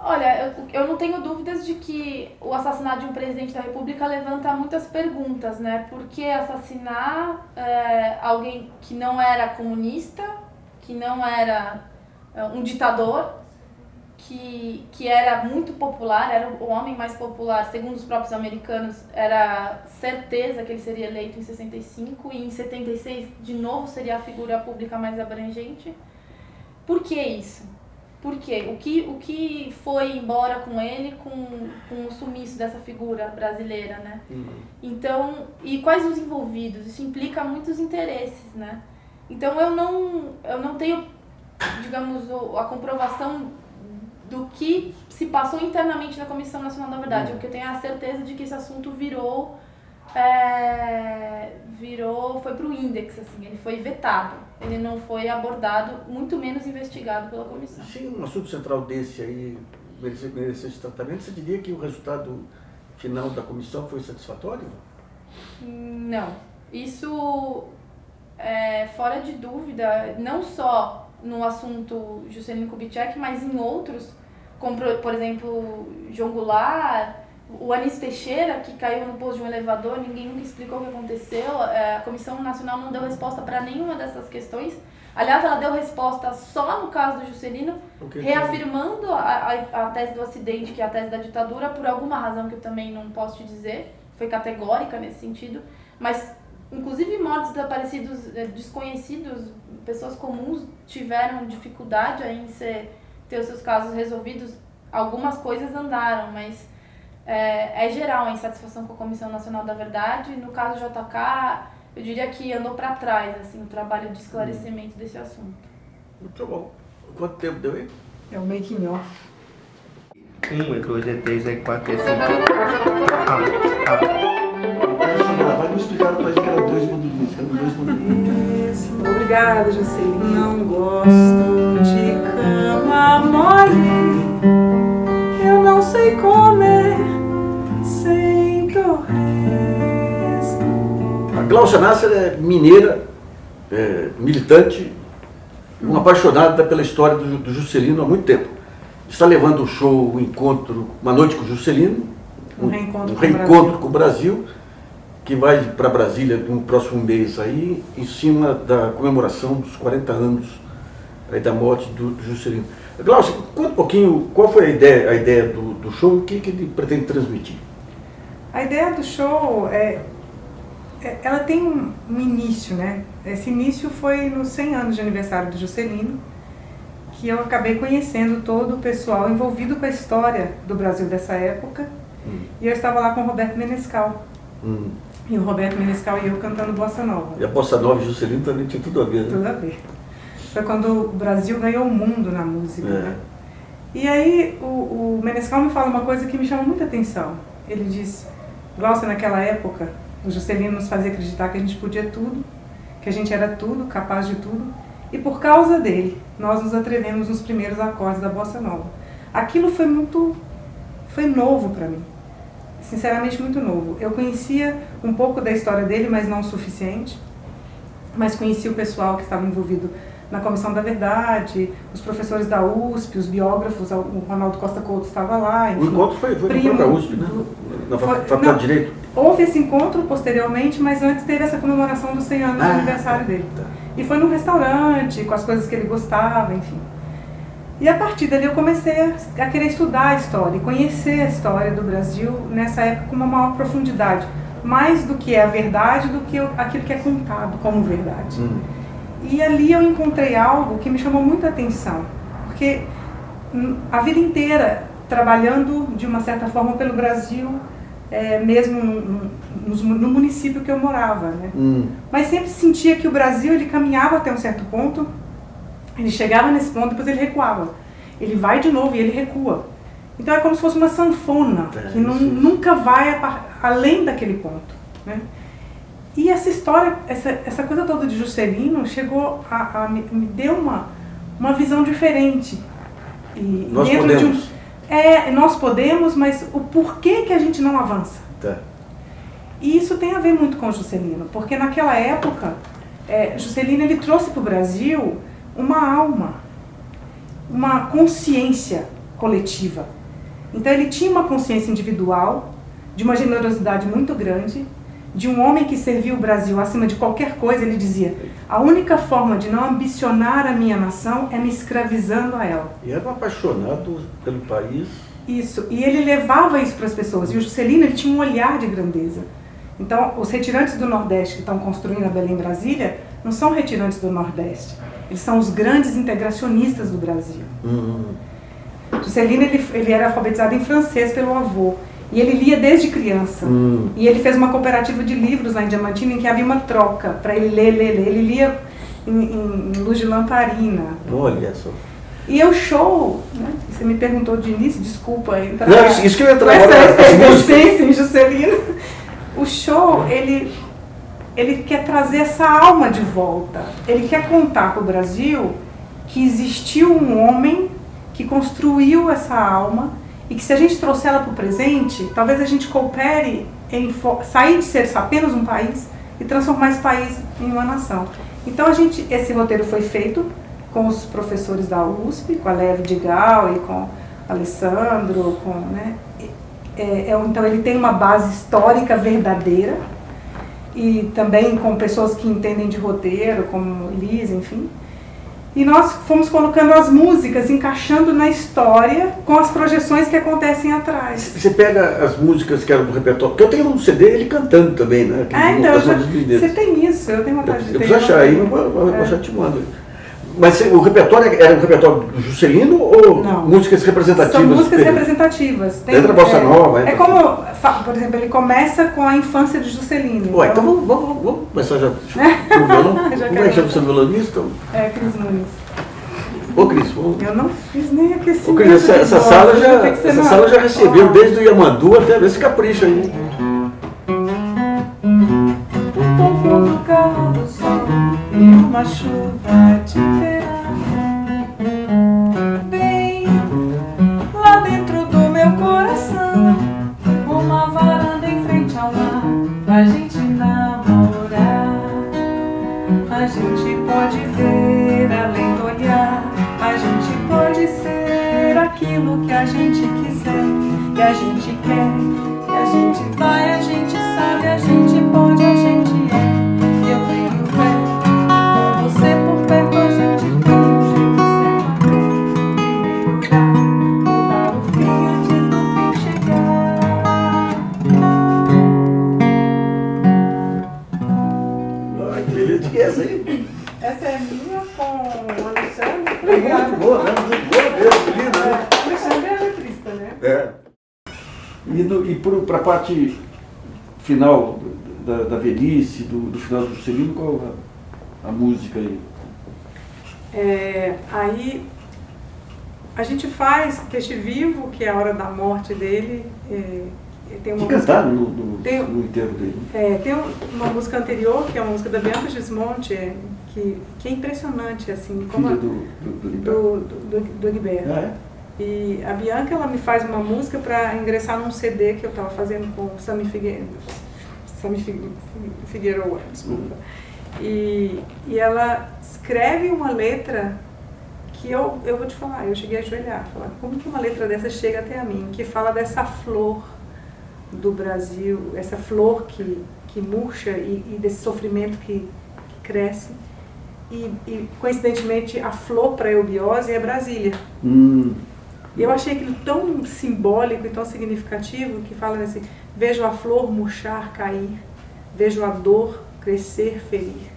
Olha, eu não tenho dúvidas de que o assassinato de um presidente da República levanta muitas perguntas, né? Por que assassinar alguém que não era comunista, que não era um ditador, que era muito popular, era o homem mais popular, segundo os próprios americanos, era certeza que ele seria eleito em 65 e em 76 de novo seria a figura pública mais abrangente. Por que isso? Por quê? O que foi embora com ele com o sumiço dessa figura brasileira, né? Então, e quais os envolvidos? Isso implica muitos interesses, né? Então eu não tenho, digamos, a comprovação do que se passou internamente na Comissão Nacional da Verdade. O que eu tenho é a certeza de que esse assunto foi pro índex, assim, ele foi vetado, ele não foi abordado, muito menos investigado pela comissão. Se um assunto central desse aí merecesse esse tratamento, você diria que o resultado final da comissão foi satisfatório? Não, isso é fora de dúvida, não só no assunto Juscelino Kubitschek, mas em outros, como por exemplo João Goulart, o Anísio Teixeira, que caiu no poço de um elevador, ninguém nunca explicou o que aconteceu, a Comissão Nacional não deu resposta para nenhuma dessas questões. Aliás, ela deu resposta só no caso do Juscelino, reafirmando a tese do acidente, que é a tese da ditadura, por alguma razão que eu também não posso te dizer, foi categórica nesse sentido, mas inclusive mortos, desaparecidos, desconhecidos, pessoas comuns tiveram dificuldade em ter os seus casos resolvidos, algumas coisas andaram, mas é geral a insatisfação com a Comissão Nacional da Verdade. No caso do JK, eu diria que andou para trás, assim, o trabalho de esclarecimento desse assunto. Muito bom. Quanto tempo deu aí? É o making off. 1, é 2, é 3, é 4, é 5. Vai me explicar pra gente que era 2 modulinhos. Obrigada, Juscelino. Não gosto de cama mole. Eu não sei comer sem torresmo. A Gláucia Nasser é mineira, militante, uma apaixonada pela história do Juscelino há muito tempo. Está levando o show, o encontro, Uma Noite com o Juscelino, um reencontro com o Brasil, que vai para Brasília no próximo mês aí, em cima da comemoração dos 40 anos aí da morte do Juscelino. Gláucia, conta um pouquinho qual foi a ideia do show e o que ele pretende transmitir. A ideia do show ela tem um início, né? Esse início foi nos 100 anos de aniversário do Juscelino, que eu acabei conhecendo todo o pessoal envolvido com a história do Brasil dessa época. E eu estava lá com o Roberto Menescal. E o Roberto Menescal e eu cantando Bossa Nova. E a Bossa Nova e o Juscelino também tinha tudo a ver, né? Tudo a ver. Foi quando o Brasil ganhou o mundo na música, né? E aí o Menescal me fala uma coisa que me chama muita atenção. Ele diz: Gláucia, naquela época, o Juscelino nos fazia acreditar que a gente podia tudo, que a gente era tudo, capaz de tudo, e por causa dele, nós nos atrevemos nos primeiros acordes da Bossa Nova. Aquilo foi novo para mim, sinceramente muito novo. Eu conhecia um pouco da história dele, mas não o suficiente, mas conhecia o pessoal que estava envolvido na Comissão da Verdade, os professores da USP, os biógrafos, o Ronaldo Costa Couto estava lá. Enfim, o encontro foi na própria USP, né? Na Faculdade de Direito. Houve esse encontro posteriormente, mas antes teve essa comemoração dos 100 anos do aniversário dele. E foi num restaurante, com as coisas que ele gostava, enfim. E a partir dali eu comecei a querer estudar a história, e conhecer a história do Brasil nessa época com uma maior profundidade. Mais do que é a verdade, do que aquilo que é contado como verdade. E ali eu encontrei algo que me chamou muita atenção, porque a vida inteira trabalhando de uma certa forma pelo Brasil, mesmo no município que eu morava, né? Mas sempre sentia que o Brasil ele caminhava até um certo ponto, ele chegava nesse ponto, depois ele recuava. Ele vai de novo e ele recua. Então é como se fosse uma sanfona, que nunca vai além daquele ponto, né? E essa história, essa coisa toda de Juscelino chegou me deu uma visão diferente. E nós dentro podemos. Nós podemos, mas o porquê que a gente não avança? E isso tem a ver muito com Juscelino, porque naquela época, Juscelino ele trouxe para o Brasil uma alma, uma consciência coletiva. Então ele tinha uma consciência individual, de uma generosidade muito grande, de um homem que serviu o Brasil acima de qualquer coisa. Ele dizia: a única forma de não ambicionar a minha nação é me escravizando a ela. E era um apaixonado pelo país. Isso, e ele levava isso para as pessoas. E o Juscelino ele tinha um olhar de grandeza. Então, os retirantes do Nordeste que estão construindo a Belém Brasília não são retirantes do Nordeste. Eles são os grandes integracionistas do Brasil. Juscelino, ele era alfabetizado em francês pelo avô. E ele lia desde criança. E ele fez uma cooperativa de livros lá em Diamantina em que havia uma troca para ele ler. Ele lia em luz de lamparina. Olha só. E o show, né? Você me perguntou de início, desculpa entrar. Não, isso que eu ia entrar essa agora. efervescência em Juscelino. O show, ele quer trazer essa alma de volta. Ele quer contar para o Brasil que existiu um homem que construiu essa alma e que se a gente trouxer ela para o presente, talvez a gente coopere em sair de ser apenas um país e transformar esse país em uma nação. Então esse roteiro foi feito com os professores da USP, com a Leve Digal e com Alessandro, né? Então ele tem uma base histórica verdadeira e também com pessoas que entendem de roteiro, como Elisa, enfim. E nós fomos colocando as músicas, encaixando na história com as projeções que acontecem atrás. Você pega as músicas que eram do repertório, porque eu tenho um CD ele cantando também, né? Então, você tem isso, eu tenho vontade de ter. Eu preciso achar aí, eu já te mando. Mas o repertório era um repertório do Juscelino ou não, músicas representativas? São músicas representativas. Entra a Bossa Nova. É como, por exemplo, ele começa com a infância de Juscelino. Ué, então vamos começar já. O violão. Como é que chama o seu violonista? Cris Nunes. Ô Cris, vamos. Eu não fiz nem aquecimento. Ô Cris, essa sala já recebeu desde o Yamandu até esse capricho aí. Um pouco do calor do sol e uma chuva te verá. Vem lá dentro do meu coração, uma varanda em frente ao mar, pra gente namorar. A gente pode ver além do olhar, a gente pode ser aquilo que a gente quiser, que a gente quer, que a gente vai, a gente sabe, a gente pode, a gente é. Eu tenho fé, e com você por perto a gente tem um jeito certo de mudar o fim antes do fim chegar. Ai, que beleza que é essa aí? Essa é minha com o Alexandre. Muito boa, né? Muito boa mesmo, linda, né? O Alexandre é letrista, né? É. E para a parte final da velhice, do final do Juscelino, qual a música aí? Aí a gente faz Peixe Vivo, que é a hora da morte dele. Tem uma que cantaram no enterro dele. Tem uma música anterior, que é uma música da Bianca Gismonti, que é impressionante, assim, como Filha do Guibert. Ah, é? E a Bianca, ela me faz uma música para ingressar num CD que eu estava fazendo com o Sami Figueroa, desculpa. E ela escreve uma letra que eu vou te falar, eu cheguei a ajoelhar, falar, como que uma letra dessa chega até a mim, que fala dessa flor do Brasil, essa flor que murcha e desse sofrimento que cresce. E coincidentemente a flor para a eubiose é Brasília. Eu achei aquilo tão simbólico e tão significativo que fala assim: vejo a flor murchar, cair, vejo a dor crescer, ferir,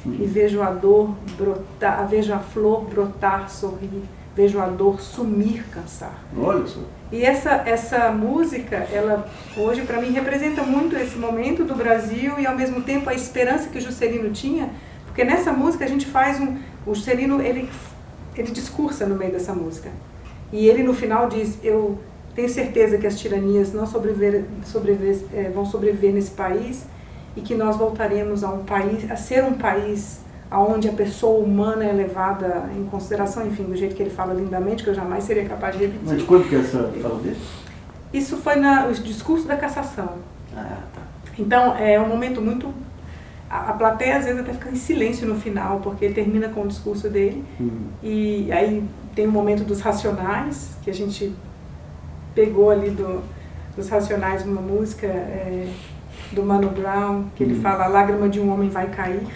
e vejo a dor brotar, vejo a flor brotar, sorrir, vejo a dor sumir, cansar. Olha só. E essa música, ela hoje para mim representa muito esse momento do Brasil e ao mesmo tempo a esperança que o Juscelino tinha, porque nessa música a gente faz o Juscelino, ele discursa no meio dessa música. E ele no final diz: eu tenho certeza que as tiranias não vão sobreviver nesse país e que nós voltaremos a ser um país onde a pessoa humana é levada em consideração, enfim, do jeito que ele fala lindamente, que eu jamais seria capaz de repetir. Mas quando que é essa fala dele? Isso foi no discurso da cassação. Ah, tá. Então é um momento muito... A plateia às vezes até fica em silêncio no final, porque termina com o discurso dele. E aí tem o momento dos Racionais, que a gente pegou ali dos Racionais uma música do Mano Brown, que ele fala: a lágrima de um homem vai cair.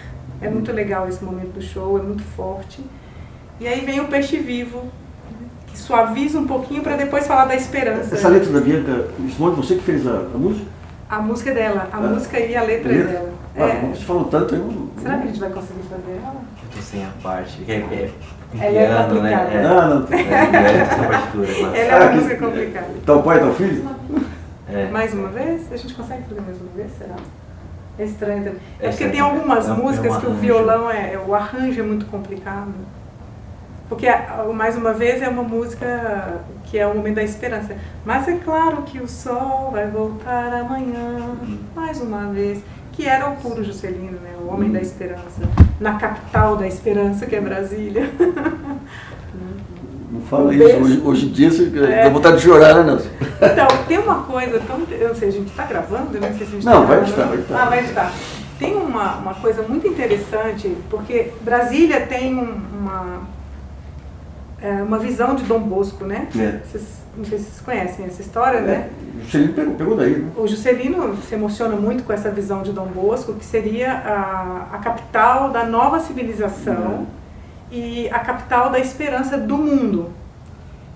É muito legal esse momento do show, é muito forte. E aí vem o Peixe Vivo, que suaviza um pouquinho para depois falar da esperança. Essa letra da Bianca Gismonti, você que fez a música? A música dela, a música e a letra é dela. Você falou tanto, eu... Será que a gente vai conseguir fazer ela? Eu tô sem a parte, que é Ela é piano, né? complicada. Não tem. Essa partitura, mas... Ela é uma música complicada. Tal pai, tal filho? Mais uma vez? A gente consegue fazer mais uma vez, será? É estranho também. É porque Essa tem algumas é um músicas que o arranjo. violão o arranjo é muito complicado. Porque, mais uma vez, é uma música que é o momento da esperança. Mas é claro que o sol vai voltar amanhã, mais uma vez. Que era o puro Juscelino, né? O homem da esperança. Na capital da esperança, que é Brasília. Não fala isso. Hoje em dia você dá vontade de chorar, né, Nelson? Então, tem uma coisa, eu não sei, a gente está gravando? Eu não sei se a gente Não, tá vai gravando. editar. Ah, vai editar. Tem uma coisa muito interessante, porque Brasília tem uma visão de Dom Bosco, né? Não sei se vocês conhecem essa história, né? O Juscelino pegou daí, né? O Juscelino se emociona muito com essa visão de Dom Bosco, que seria a capital da nova civilização e a capital da esperança do mundo.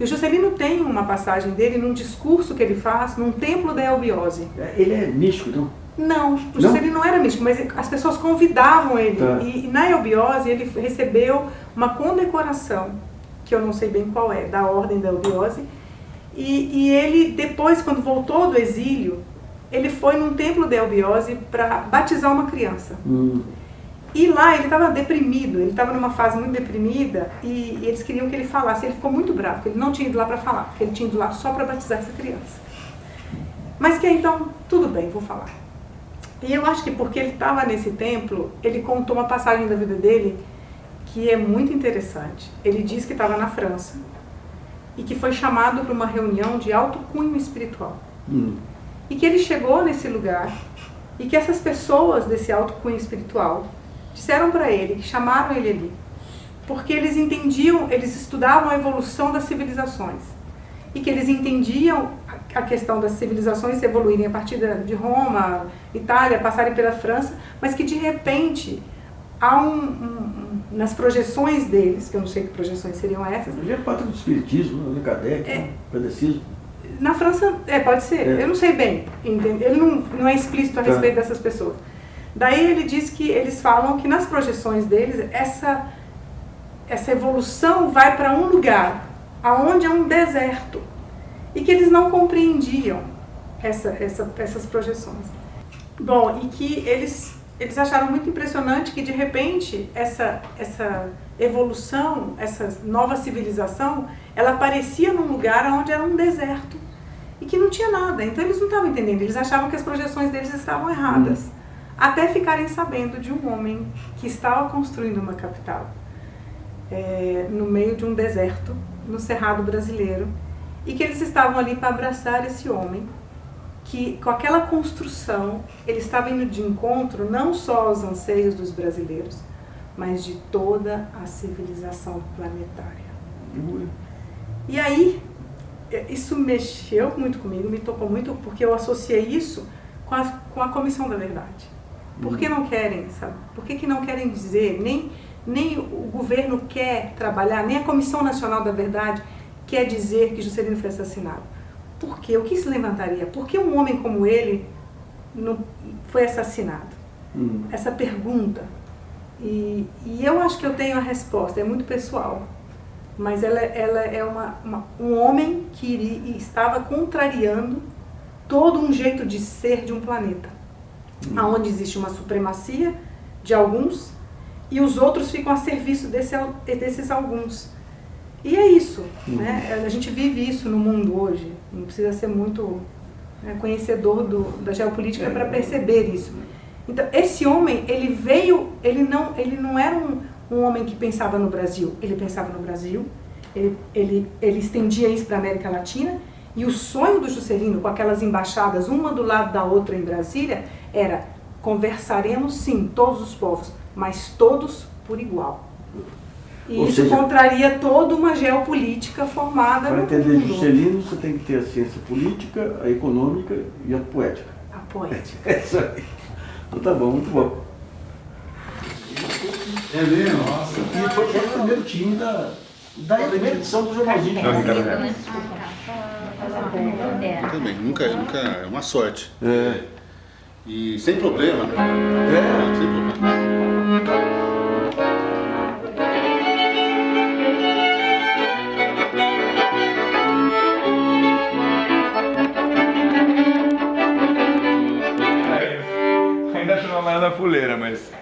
E o Juscelino tem uma passagem dele num discurso que ele faz num templo da Elbiose. Ele é místico, não? Não, o Juscelino não era místico, mas as pessoas convidavam ele. Tá. E na Elbiose ele recebeu uma condecoração, que eu não sei bem qual é, da Ordem da Elbiose. E ele, depois, quando voltou do exílio, ele foi num templo da Elbiose para batizar uma criança. E lá ele estava deprimido, ele estava numa fase muito deprimida e eles queriam que ele falasse. Ele ficou muito bravo, porque ele não tinha ido lá para falar, porque ele tinha ido lá só para batizar essa criança. Mas que então, tudo bem, vou falar. E eu acho que porque ele estava nesse templo, ele contou uma passagem da vida dele que é muito interessante. Ele diz que estava na França e que foi chamado para uma reunião de alto cunho espiritual. E que ele chegou nesse lugar e que essas pessoas desse alto cunho espiritual disseram para ele, que chamaram ele ali, porque eles entendiam, eles estudavam a evolução das civilizações e que eles entendiam a questão das civilizações evoluírem a partir de Roma, Itália, passarem pela França, mas que de repente há nas projeções deles, que eu não sei que projeções seriam essas. Ele é pátria do espiritismo, né? Kardec, kardecismo. Na França, pode ser, eu não sei bem, entende? Ele não é explícito a respeito dessas pessoas. Daí ele diz que eles falam que nas projeções deles, essa evolução vai para um lugar, aonde é um deserto, e que eles não compreendiam essas projeções. Bom, e que eles acharam muito impressionante que de repente essa evolução, essa nova civilização, ela aparecia num lugar onde era um deserto e que não tinha nada. Então eles não estavam entendendo, eles achavam que as projeções deles estavam erradas. Até ficarem sabendo de um homem que estava construindo uma capital no meio de um deserto, no Cerrado brasileiro, e que eles estavam ali para abraçar esse homem, que com aquela construção ele estava indo de encontro não só aos anseios dos brasileiros, mas de toda a civilização planetária. E aí, isso mexeu muito comigo, me tocou muito, porque eu associei isso com a Comissão da Verdade. Por que não querem, sabe? Por que não querem dizer, nem o governo quer trabalhar, nem a Comissão Nacional da Verdade quer dizer que Juscelino foi assassinado? Por quê? O que se levantaria? Por que um homem como ele não foi assassinado? Essa pergunta. E eu acho que eu tenho a resposta, é muito pessoal, mas ela é um homem que estava contrariando todo um jeito de ser de um planeta, onde existe uma supremacia de alguns e os outros ficam a serviço desses alguns. E é isso, né? A gente vive isso no mundo hoje, não precisa ser muito conhecedor da geopolítica para perceber isso. Então, esse homem, ele não era um homem que pensava no Brasil, ele pensava no Brasil, ele estendia isso para a América Latina, e o sonho do Juscelino, com aquelas embaixadas, uma do lado da outra em Brasília, era: conversaremos sim, todos os povos, mas todos por igual. E Ou isso seja, contraria toda uma geopolítica formada no mundo. Para entender Juscelino, você tem que ter a ciência política, a econômica e a poética. A poética. É isso aí. Então tá bom, muito bom. É mesmo? Nossa. E foi o primeiro time da primeira edição do jornalzinho. Também, nunca é uma sorte. E sem problema, né? Sem problema. Ainda estou lá na fuleira, mas